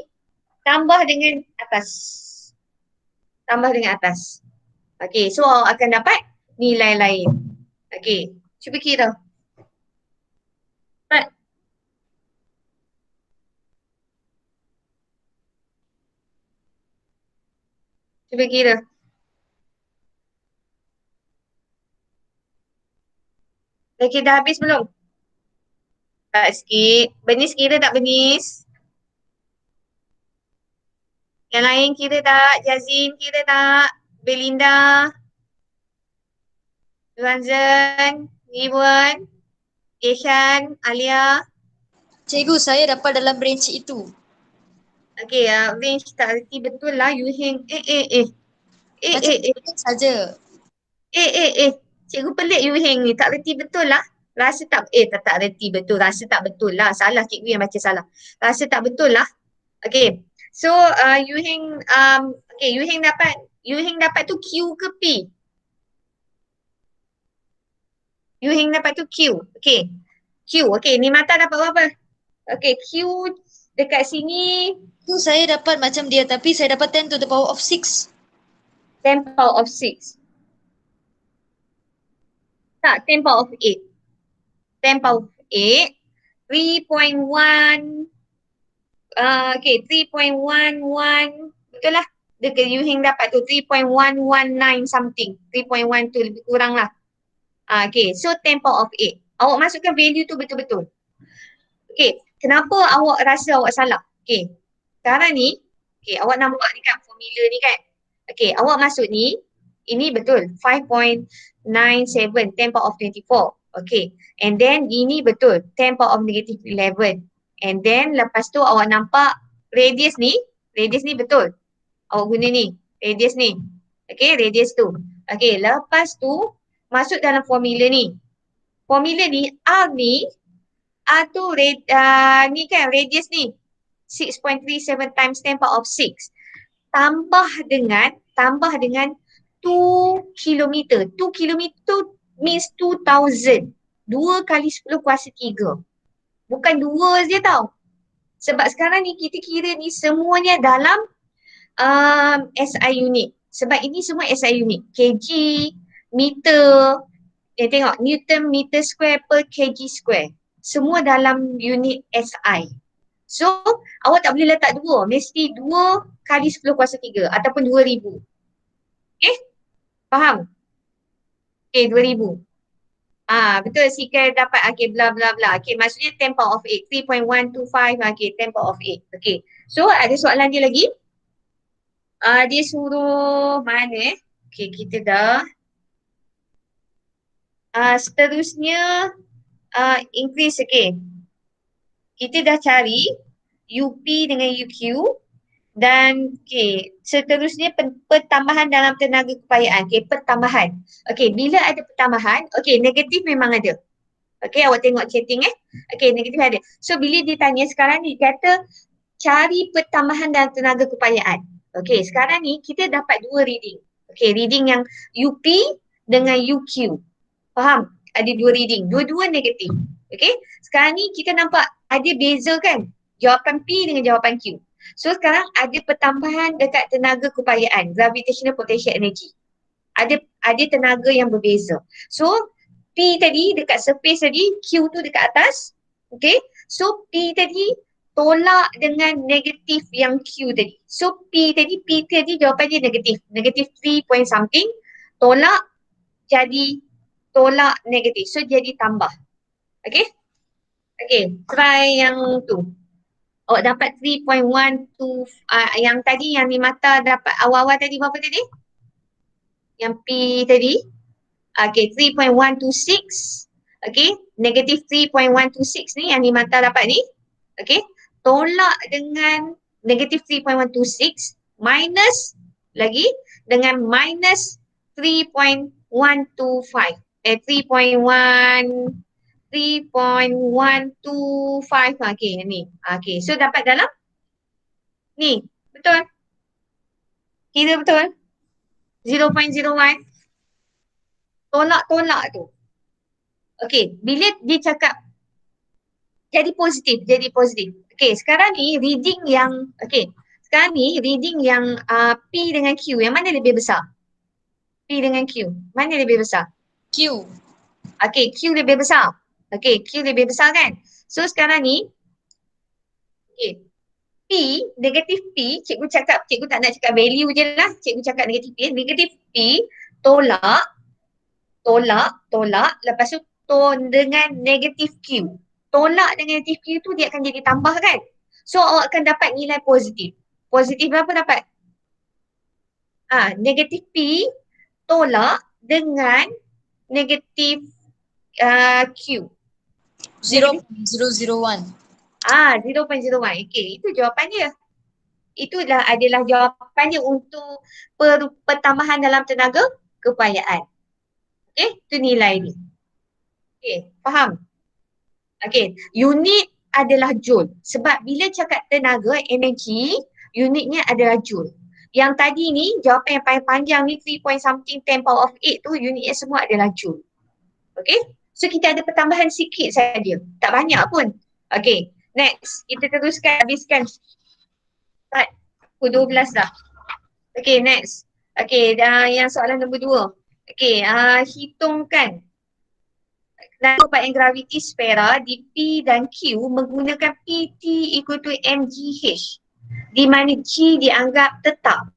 Tambah dengan atas. Okay. So akan dapat nilai lain. Okay. Cuba kira. Right. Cuba kira. Dah habis belum? Tak sikit. Bernice kira tak Bernice? Yang lain kira tak? Jazin kira tak? Belinda? Luanzen? Iwan? Ishan? Alia? Cikgu, saya dapat dalam range itu. Okay, range tak reti betul lah. You hang. Macam saja. Cikgu pelik you hang ni. Tak reti betul lah. Rasa tak, tak reti betul. Rasa tak betul lah. Salah cikgu yang baca salah. Rasa tak betul lah. Okay. So, you hang, okay, you hang dapat tu Q ke P? You hang dapat tu Q. Okay. Q. Okay, ni mata dapat berapa? Okay, Q dekat sini. Tu saya dapat macam dia tapi saya dapat 10 to the power of 6. 10 power of 6. Tak, 10 power of 8. 10 power of 8, 3.1, okay, 3.11, betul lah. Dekat you hang dapat tu 3.119 something. 3.1 tu lebih kurang lah. Okay, so 10 power of 8. Awak masukkan value tu betul-betul. Okay, kenapa awak rasa awak salah? Okay, sekarang ni, okay, awak nampak ni kan formula ni kan. Okay, awak masuk ni, ini betul 5.97, 10 power of 24. Okay, and then ini betul 10 power of negative 11. And then lepas tu awak nampak radius ni betul. Awak guna ni, radius ni. Okay, radius tu. Okay, lepas tu masuk dalam formula ni. Formula ni, R ni, R tu ni kan radius ni. 6.37 times 10 power of 6. Tambah dengan 2 kilometer. 2 kilometer means 2000. 2 kali 10 kuasa 3. Bukan 2 je tau. Sebab sekarang ni kita kira ni semuanya dalam SI unit. Sebab ini semua SI unit. kg, meter, tengok Newton meter square per kg square. Semua dalam unit SI. So, awak tak boleh letak 2. Mesti 2 kali 10 kuasa 3 ataupun 2000. Okay? Faham? Okay, 2000. Betul Sika dapat, okay, bla bla bla. Okay, maksudnya 10 power of 8. 3.125, okay, 10 power of 8. Okay, so ada soalan dia lagi. Dia suruh mana Okay, kita dah. Seterusnya, increase, okay. Kita dah cari UP dengan UQ. Dan okay, seterusnya pertambahan dalam tenaga keupayaan. Okay, pertambahan. Okay, bila ada pertambahan, okay, negatif memang ada. Okay, awak tengok chatting Okay, negatif ada. So, bila ditanya sekarang ni, kata cari pertambahan dalam tenaga keupayaan. Okay, sekarang ni kita dapat 2 reading. Okay, reading yang UP dengan UQ. Faham? Ada 2 reading. Dua-dua negatif. Okay, sekarang ni kita nampak ada beza kan? Jawapan P dengan jawapan Q. So sekarang ada pertambahan dekat tenaga keupayaan, gravitational potential energy. Ada tenaga yang berbeza. So P tadi dekat surface tadi, Q tu dekat atas. Okay. So P tadi tolak dengan negatif yang Q tadi. So P tadi jawapan dia negatif. Negatif 3 point something. Tolak jadi tolak negatif. So jadi tambah. Okay. Okay. Try yang tu. Awak dapat 3.12, yang tadi yang ni mata dapat awal-awal tadi berapa tadi? Yang P tadi. Okay, 3.126. Okay, negatif 3.126 ni yang ni mata dapat ni. Okay, tolak dengan negatif 3.126 minus lagi dengan minus 3.125. 3.125. Okay, ni. Okay, so dapat dalam ni. Betul? Kira betul? 0.01. Tolak-tolak tu. Okay, bila dia cakap jadi positif. Okay, sekarang ni reading yang, okay, sekarang ni reading yang P dengan Q, yang mana lebih besar? P dengan Q, mana lebih besar? Q. Okay, Q lebih besar. Okay, Q lebih besar kan? So sekarang ni, okay, P, negatif P, cikgu tak nak cakap value je lah. Cikgu cakap negatif P. Negatif P, tolak. Lepas tu dengan negatif Q. Tolak dengan negatif Q tu dia akan jadi tambah kan? So awak akan dapat nilai positif. Positif berapa dapat? Negatif P tolak dengan negatif Q. 0.001. 0.01. Okay, itu jawapan dia. Itulah adalah jawapan dia untuk pertambahan dalam tenaga keupayaan. Okay, itu nilai dia. Okay, faham? Okay, unit adalah joule. Sebab bila cakap tenaga, energi, unitnya adalah joule. Yang tadi ni, jawapan yang paling panjang ni 3 point something 10 power of 8 tu, unitnya semua adalah joule. Okay, so kita ada pertambahan sikit saja. Tak banyak pun. Okay, next. Kita teruskan, habiskan. Start. Pukul 12 dah. Okay, next. Okay, yang soalan nombor 2. Okay, hitungkan tenaga kupayan graviti sfera di P dan Q menggunakan PT equal to mgh, di mana G dianggap tetap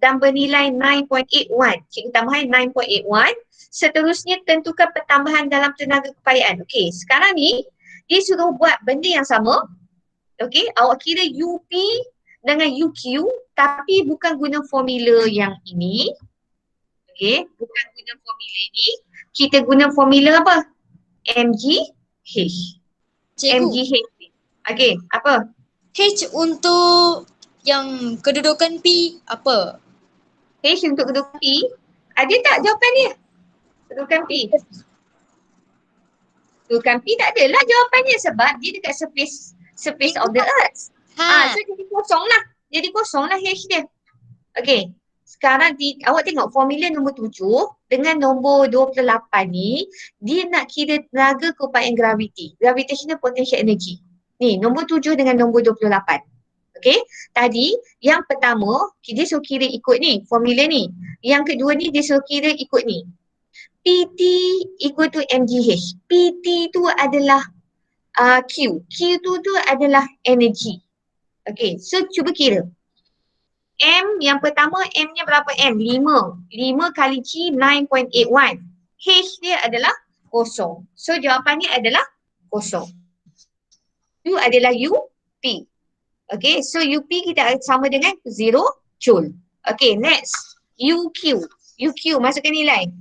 dan bernilai 9.81. Cikgu tambahan 9.81. Seterusnya tentukan pertambahan dalam tenaga kepayaan. Okey, sekarang ni dia suruh buat benda yang sama. Okey, awak kira UP dengan UQ tapi bukan guna formula yang ini. Okey, bukan guna formula ini. Kita guna formula apa? MGH. Cikgu, MGH. Okey, apa? H untuk yang kedudukan P apa? H untuk kedudukan P. Ada tak jawapan dia? Kedudukan P. Kedudukan P tak adalah jawapannya sebab dia dekat surface of the earth. So jadi kosong lah. Jadi kosong lah H dia. Okey. Sekarang awak tengok formula nombor 7 dengan nombor 28 ni, dia nak kira tenaga keupayaan graviti. Gravitational potential energy. Ni nombor 7 dengan nombor 28. Okey. Tadi yang pertama dia suruh kira ikut ni formula ni. Yang kedua ni dia suruh kira ikut ni. PT equal to mgh. PT tu adalah Q. Q tu adalah energy. Okay, so cuba kira. M yang pertama, M-nya berapa M? 5. 5 kali G, 9.81. H dia adalah kosong. So jawapannya adalah kosong. Itu adalah UP. Okay, so UP kita sama dengan 0 Joule. Okay, next. UQ. UQ, masukkan nilai.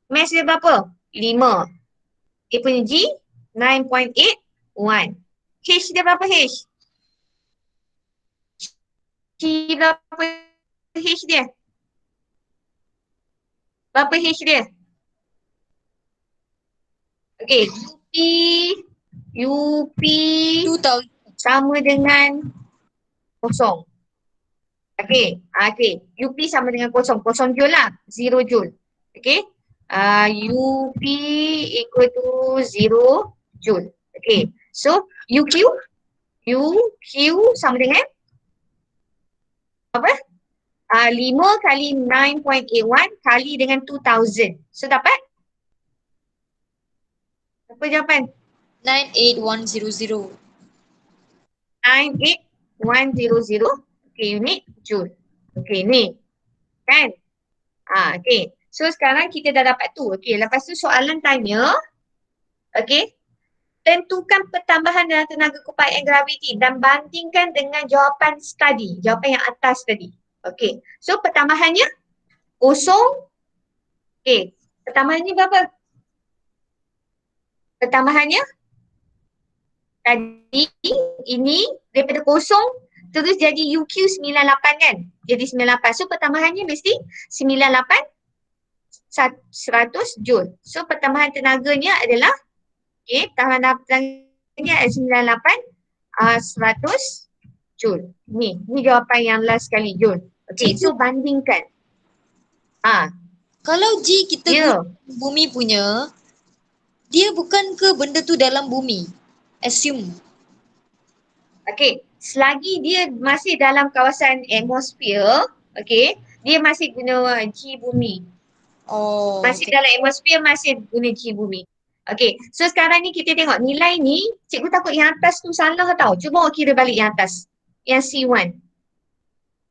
Mass dia berapa? 5. Dia punya G, 9.81. H dia berapa H? H berapa H dia? Berapa H dia? Okay, UP 2000. sama dengan kosong. Okay, UP sama dengan kosong. Kosong Joule lah, 0 Joule. Okay, UP equal to 0 Joule. Okay, so UQ sama dengan apa? 5 kali 9.81 kali dengan 2000. So dapat? Apa jawapan? 98100. 98100. Okay, unit Joule. Okay, ni. Kan? Okay. So sekarang kita dah dapat tu. Okay, lepas tu soalan tanya. Okay. Tentukan pertambahan dalam tenaga keupayaan graviti dan bandingkan dengan jawapan tadi. Jawapan yang atas tadi. Okay. So pertambahannya kosong. Okay. Pertambahannya berapa? Pertambahannya tadi ini daripada kosong terus jadi UQ 98 kan? Jadi 98. So pertambahannya mesti 98 100 Joule. So pertambahan tenaganya adalah pertambahan tenaganya adalah 98 100 Joule. Ni jawapan yang last sekali Joule. Okay, so bandingkan. Kalau G kita guna bumi punya, dia bukan ke benda tu dalam bumi? Assume. Okay, selagi dia masih dalam kawasan atmosfer, okay, dia masih guna G bumi. Masih dalam atmosfer, masih guna G bumi. Okay, so sekarang ni kita tengok nilai ni, cikgu takut yang atas tu salah tau. Cuba awak kira balik yang atas, yang C1.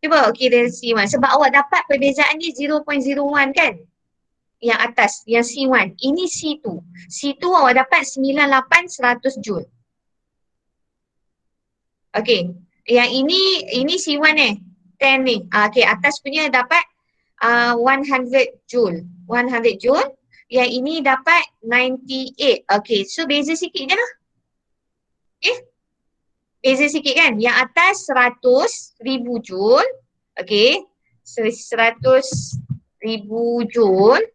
Cuba awak kira C1 sebab awak dapat perbezaan dia 0.01 kan? Yang atas, yang C1. Ini C2. C2 awak dapat 98 100 Joule. Okay, yang ini C1 10 ni. Okay, atas punya dapat 100 Joule. 100 Joule. Yang ini dapat 98. Okay, so beza sikit je lah. Okay, beza sikit kan. Yang atas 100,000 Joule. Okay, 100,000 Joule.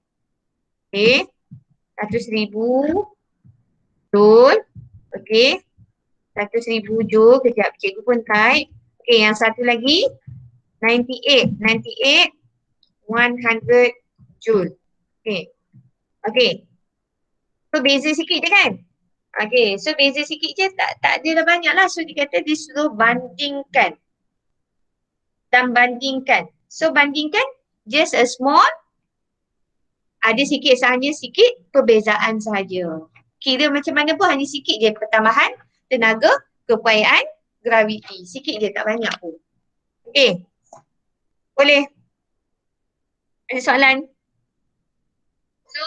Okay, 100,000 Joule. Okay, 100,000 Joule. Kejap, cikgu pun type. Okay, yang satu lagi 98. 98 100 Joule. Okay. Okay. So beza sikit je kan? Okay. So beza sikit je tak ada dah banyak lah. So dia kata disuruh bandingkan. Dan bandingkan. So bandingkan just a small. Ada sikit, hanya sikit perbezaan sahaja. kira macam mana pun hanya sikit je pertambahan tenaga keupayaan graviti. Sikit je, tak banyak pun. Okey. Boleh? Ada soalan? So,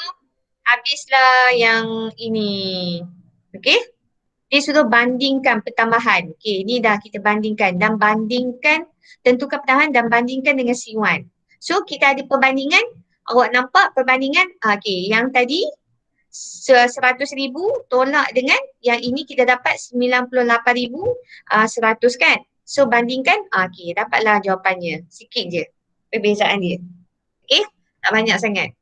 habislah yang ini. Okey? Dia suruh bandingkan pertambahan. Okey, ni dah kita bandingkan. Dan bandingkan, tentukan pertambahan dan bandingkan dengan C1. So, kita ada perbandingan. Awak nampak perbandingan? Okey, yang tadi 100,000 tolak dengan yang ini kita dapat 98,100 kan? So, bandingkan. Okey, dapatlah jawapannya. Sikit je perbezaan dia. Okey, tak banyak sangat.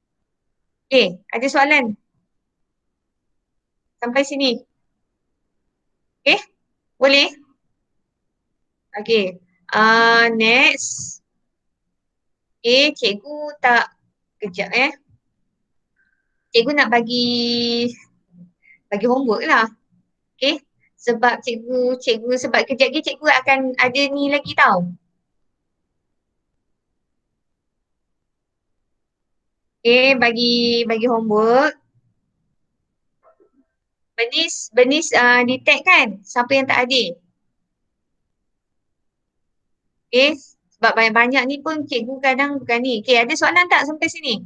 Okey, ada soalan? Sampai sini. Okey, boleh? Okey, next. Okey, cikgu tak, kejap Cikgu nak bagi homework lah. Okey, sebab sebab kejap lagi cikgu akan ada ni lagi tau. Okey, bagi homework. Bernice detect kan siapa yang tak hadir. Okey, sebab banyak-banyak ni pun cikgu kadang bukan ni. Okey, ada soalan tak sampai sini?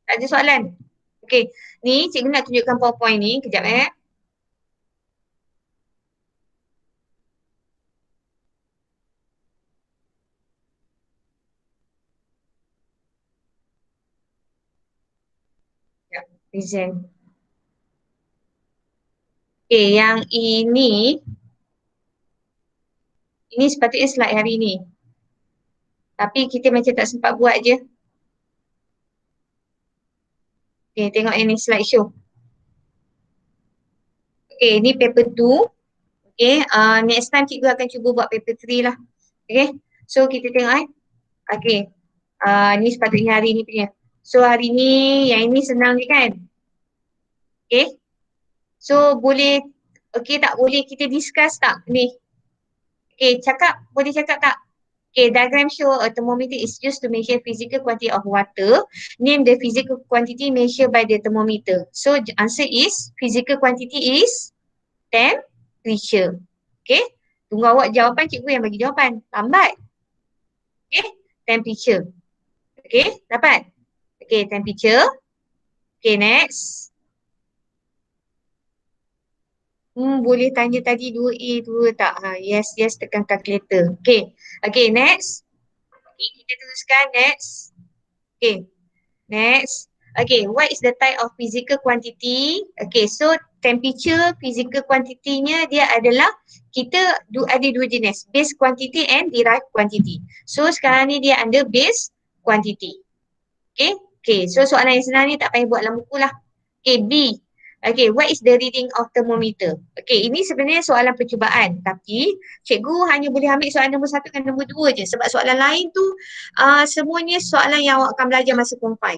Tak ada soalan? Okey, ni cikgu nak tunjukkan PowerPoint ni. Kejap present. Okey, yang ini sepatutnya slide hari ni. Tapi kita macam tak sempat buat je. Okey, tengok yang ni slide show. Okey, ni paper 2. Okey, next time cikgu akan cuba buat paper 3 lah. Okey, so kita tengok Okey, ni sepatutnya hari ni punya. So hari ni, yang ini senang je kan? Okey, so boleh, okey tak boleh kita discuss tak ni? Okey, boleh cakap tak? Okay, diagram show a thermometer is used to measure physical quantity of water. Name the physical quantity measured by the thermometer. So, answer is, physical quantity is temperature. Okay, tunggu awak jawapan, cikgu yang bagi jawapan. Lambat. Okay, temperature. Okay, dapat? Okay, temperature. Okay, next. Boleh tanya tadi 2A, 2 tak? Yes, tekan calculator. Okay, next. Okay, kita teruskan next. Okay, next. Okay, what is the type of physical quantity? Okay, so temperature physical quantity-nya dia adalah kita ada dua jenis, base quantity and derived quantity. So sekarang ni dia under base quantity. Okay, so soalan yang senang ni tak payah buat dalam buku lah. Okay, B. Okay, what is the reading of thermometer? Okay, ini sebenarnya soalan percubaan. Tapi cikgu hanya boleh ambil soalan nombor 1 dan nombor 2 je. Sebab soalan lain tu semuanya soalan yang awak akan belajar masa form 5.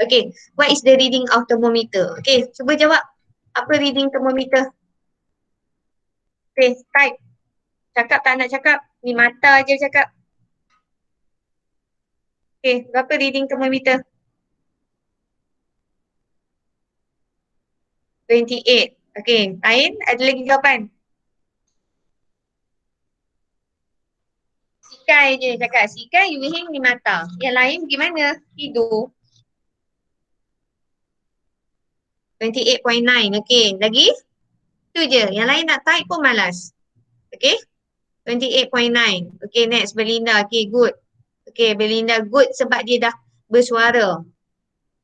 Okay, what is the reading of thermometer? Okay, cuba jawab. Apa reading thermometer? Okay, type. Cakap tak nak cakap? Ni mata je cakap. Okay, berapa reading thermometer? 28. Okay, lain ada lagi jawapan? Sikai je cakap. Sikai, Yuhing, ni mata. Yang lain bagaimana? Tidur. 28.9. Okay, lagi? Itu je. Yang lain nak type pun malas. Okay, 28.9. Okay, next Belinda. Okay, good. Okay, Belinda good sebab dia dah bersuara.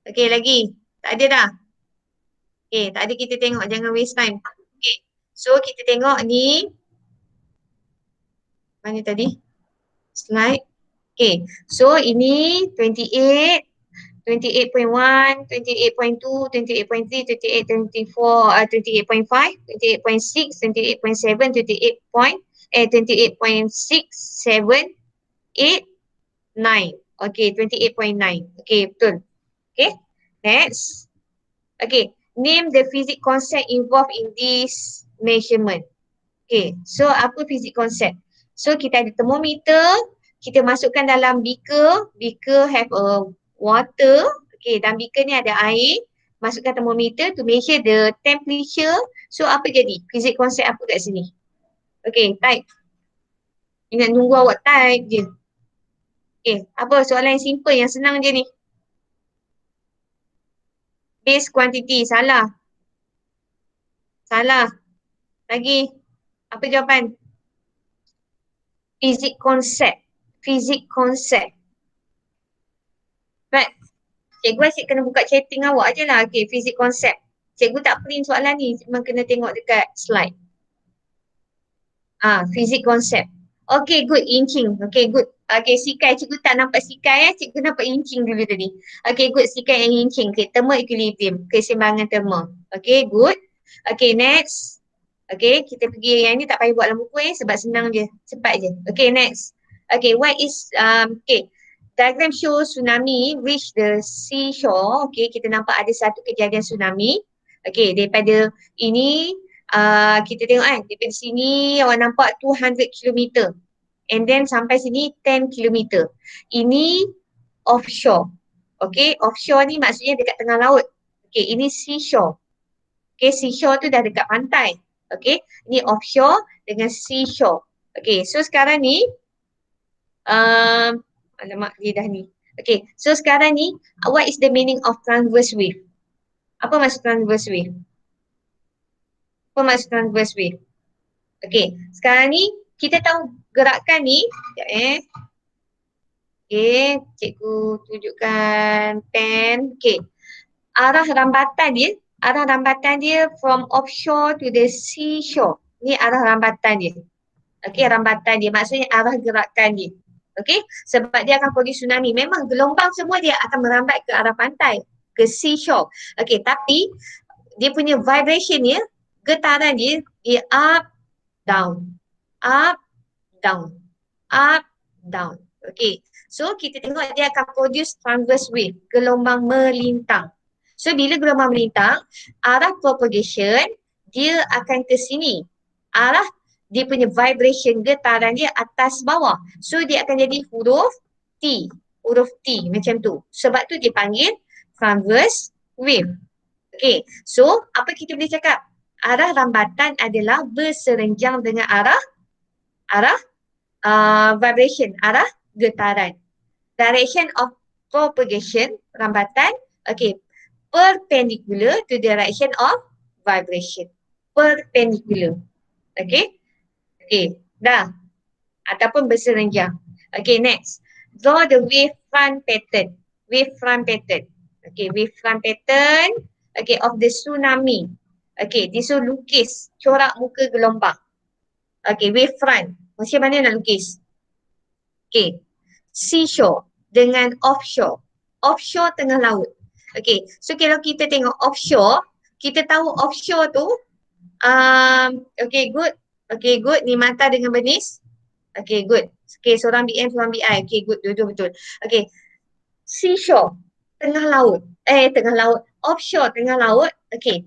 Okay, lagi? Tak ada dah? Okay, tak ada, kita tengok. Jangan waste time. Okay, so kita tengok ni. Mana tadi? Slide. Okay, so ini 28, 28.1, 28.2, 28.3, 28, 24, 28.5, 28.6, 28.7, 28.6, 7, 8, 9. Okay, 28.9. Okay, betul. Okay, next. Okay, name the physics concept involved in this measurement. Okay, so apa physics concept? So kita ada thermometer, kita masukkan dalam beaker. Beaker have a water. Okay, dalam beaker ni ada air. Masukkan thermometer to measure the temperature. So apa jadi? Fizik konsep apa kat sini? Okay, type. Ingat nunggu awak type je. Okay, apa soalan yang simple, yang senang je ni. Base quantity, salah. Salah. Lagi. Apa jawapan? Fizik konsep. Fizik konsep. Right. Cikgu asyik kena buka chatting awak je lah. Okay, fizik konsep. Cikgu tak print soalan ni. Memang kena tengok dekat slide. Fizik konsep. Okay, good. Inching. Okay, good. Okay, sikai. Cikgu tak nampak sikai. Cikgu nampak inching dulu tadi. Okay, good. Sikai and inching. Okay, thermal equilibrium. Keseimbangan thermal. Okay, good. Okay, next. Okay, kita pergi yang ni tak payah buat dalam buku sebab senang je. Cepat je. Okay, next. Okay, what is, okay. Diagram show tsunami reach the seashore. Okay, kita nampak ada satu kejadian tsunami. Okay, daripada ini, kita tengok daripada sini awak nampak 200 km. And then sampai sini 10 km. Ini offshore. Okay, offshore ni maksudnya dekat tengah laut. Okay, ini seashore. Okay, seashore tu dah dekat pantai. Okay, ni offshore dengan seashore. Okay, so sekarang ni, alamak dia dah ni. Okay, so sekarang ni, what is the meaning of transverse wave? Apa maksud transverse wave? Apa maksud transverse wave? Okay, sekarang ni, kita tahu gerakan ni, sekejap Okay, cikgu tunjukkan pen. Okay, arah rambatan dia from offshore to the seashore. Ni arah rambatan dia. Okay, rambatan dia maksudnya arah gerakan dia. Okay, sebab dia akan produce tsunami. Memang gelombang semua dia akan merambat ke arah pantai, ke seashore. Okay, tapi dia punya vibration dia, getaran dia, dia up, down, up, down, up, down. Okay, so kita tengok dia akan produce transverse wave, gelombang melintang. So bila gelombang melintang, arah propagation dia akan ke sini. Arah dia punya vibration, getaran dia atas bawah. So dia akan jadi huruf T. Huruf T macam tu. Sebab tu dia panggil transverse wave. Okay, so apa kita boleh cakap? Arah rambatan adalah berserenjang dengan arah vibration, arah getaran. Direction of propagation, rambatan, okay, perpendicular to direction of vibration. Perpendicular. Okay. Okay, dah. Ataupun berserenjang. Okay, next. Draw the wavefront pattern. Wavefront pattern. Okay, wavefront pattern. Okay, of the tsunami. Okay, disuruh lukis corak muka gelombang. Okay, wavefront. Macam mana nak lukis? Okay, seashore dengan offshore. Offshore tengah laut. Okay, so kalau kita tengok offshore, kita tahu offshore tu, okay, good. Okay, good. Ni mata dengan benis. Okay, good. Okay, seorang BM, seorang BI. Okay, good. Dua-dua betul. Okay, seashore, tengah laut. Tengah laut. Offshore, tengah laut. Okay,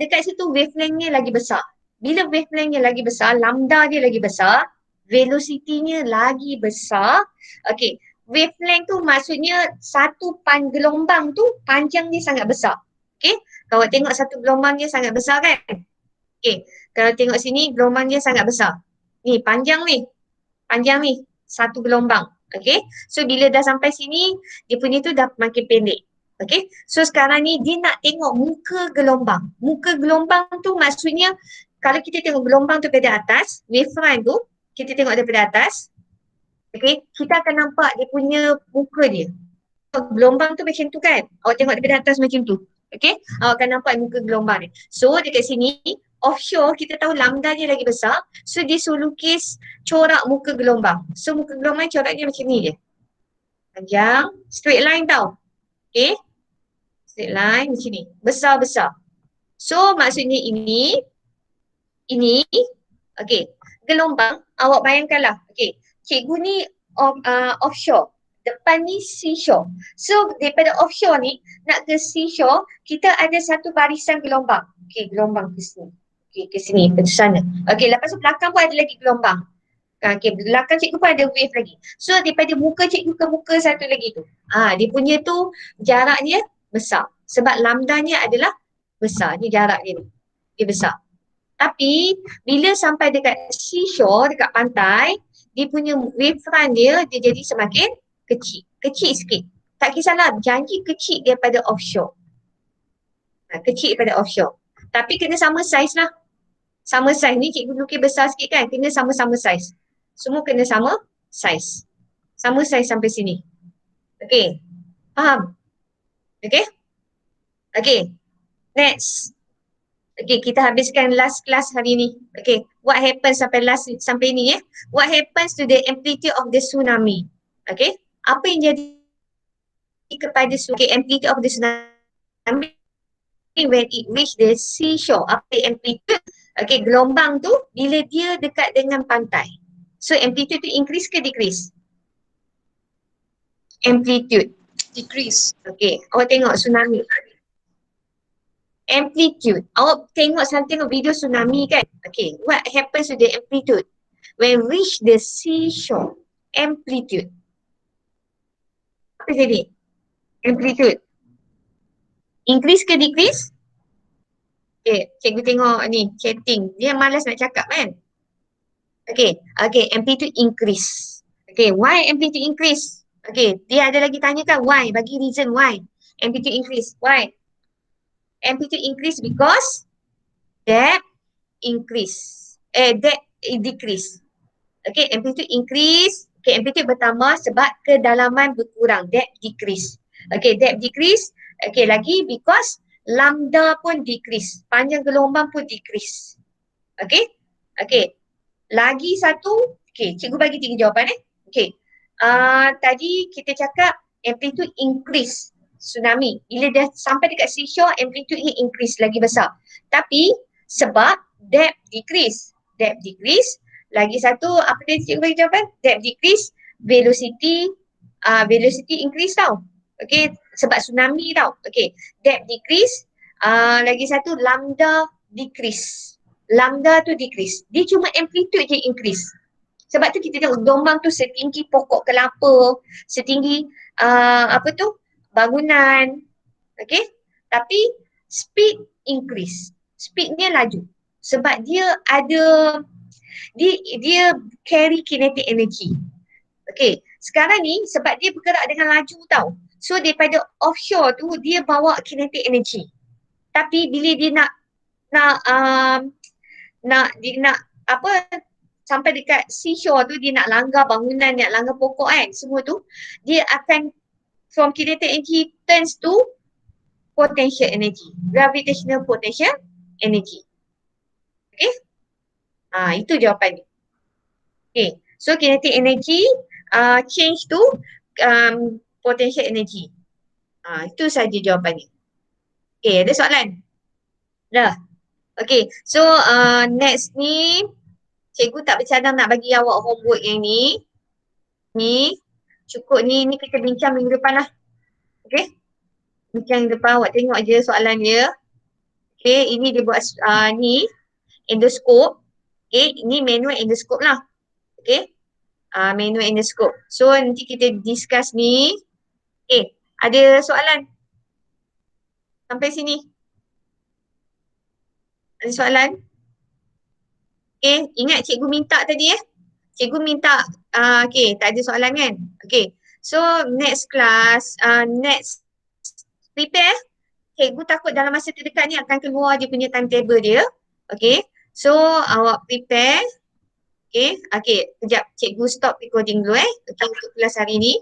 dekat situ wavelength-nya lagi besar. Bila wavelength-nya lagi besar, lambda dia lagi besar, velocity-nya lagi besar. Okay, wavelength tu maksudnya satu gelombang tu panjang dia sangat besar. Okay, kalau tengok satu gelombang dia sangat besar kan? Okay, kalau tengok sini gelombang dia sangat besar. Ni panjang ni. Panjang ni. Satu gelombang. Okay. So bila dah sampai sini, dia punya tu dah makin pendek. Okay. So sekarang ni dia nak tengok muka gelombang. Muka gelombang tu maksudnya kalau kita tengok gelombang tu daripada atas, wavefront tu, kita tengok daripada atas. Okay. Kita akan nampak dia punya muka dia. Gelombang tu macam tu kan. Awak tengok daripada atas macam tu. Okay. Awak akan nampak muka gelombang ni. So dekat sini, offshore kita tahu lambda dia lagi besar. So dia suruh lukis corak muka gelombang. So muka gelombang coraknya macam ni je. Panjang, straight line tau. Okay. Straight line macam ni. Besar-besar. So maksudnya ini. Okay. Gelombang, awak bayangkanlah. Okay. Cikgu ni offshore. Depan ni seashore. So daripada offshore ni nak ke seashore, kita ada satu barisan gelombang. Okay, gelombang ke sini. Okay, ke sini, ke sana. Okay, lepas tu belakang pun ada lagi gelombang. Okay, belakang cikgu pun ada wave lagi. So daripada muka cikgu ke muka satu lagi tu. Dia punya tu jaraknya besar. Sebab lambdanya adalah besar. Ni jarak dia ni. Dia besar. Tapi bila sampai dekat seashore, dekat pantai, dia punya wave front dia jadi semakin kecil. Kecil sikit. Tak kisahlah, janji kecil daripada offshore. Kecil daripada offshore. Tapi kena sama saiz lah. Sama saiz ni cikgu lukis besar sikit kan. Kena sama-sama saiz. Semua kena sama saiz. Sama saiz sampai sini. Okay. Faham? Okay? Okay. Next. Okay, kita habiskan last class hari ni. Okay, what happens sampai ni What happens to the amplitude of the tsunami? Okay, apa yang jadi kepada amplitude of the tsunami when it reach the seashore? Apa amplitude? Okay, gelombang tu bila dia dekat dengan pantai. So amplitude tu increase ke decrease? Amplitude. Decrease. Okay, awak tengok tsunami. Amplitude. Awak tengok video tsunami kan? Okay, what happens to the amplitude? When reach the seashore, amplitude. Apa jadi? Amplitude. Increase ke decrease? Okay, cikgu tengok ni, chatting. Dia malas nak cakap kan? Okay, amplitude increase. Okay, why amplitude increase? Okay, dia ada lagi tanya kan why? Bagi reason why. Amplitude increase. Why? Amplitude increase because depth increase. Depth decrease. Okay, amplitude increase. Okay, amplitude bertambah sebab kedalaman berkurang. Depth decrease. Okay, depth decrease. Okay, lagi because lambda pun decrease. Panjang gelombang pun decrease. Okay. Okay. Lagi satu. Okay, cikgu bagi 3 jawapan Okay. Tadi kita cakap amplitude increase tsunami. Bila dah sampai dekat seashore, amplitude ni increase lagi besar. Tapi sebab depth decrease. Depth decrease. Lagi satu, apa dia cikgu bagi jawapan? Depth decrease, velocity increase tau. Okay, sebab tsunami tau. Okay, depth decrease. Lagi satu, lambda decrease. Lambda tu decrease. Dia cuma amplitude je increase. Sebab tu kita tengok gelombang tu setinggi pokok kelapa, setinggi bangunan. Okay, tapi speed increase. Speednya laju. Sebab dia ada, dia carry kinetic energy. Okay, sekarang ni sebab dia bergerak dengan laju tau. So daripada offshore tu dia bawa kinetic energy. Tapi bila dia sampai dekat seashore tu dia nak langgar bangunan, nak langgar pokok kan, semua tu dia akan from kinetic energy turns to potential energy, gravitational potential energy. Okay, itu jawapan dia. Okay, so kinetic energy change to potential energy. Itu saja jawapannya. Okay, ada soalan? Dah. Okay, so next ni cikgu tak bercadang nak bagi awak homework yang ni. Ni cukup ni kita bincang minggu depan lah. Okay, bincang minggu depan, awak tengok je soalan dia. Okay, ini dia buat ni endoscope. Okay, ini manual endoscope lah. Okay, manual endoscope. So nanti kita discuss ni. Okay, ada soalan? Sampai sini. Ada soalan? Okay, ingat cikgu minta tadi Cikgu minta, okay, tak ada soalan kan? Okay, so next class, next prepare. Cikgu takut dalam masa terdekat ni akan keluar dia punya timetable dia. Okay, so awak prepare. Okay, kejap cikgu stop recording dulu Okay, untuk kelas hari ni.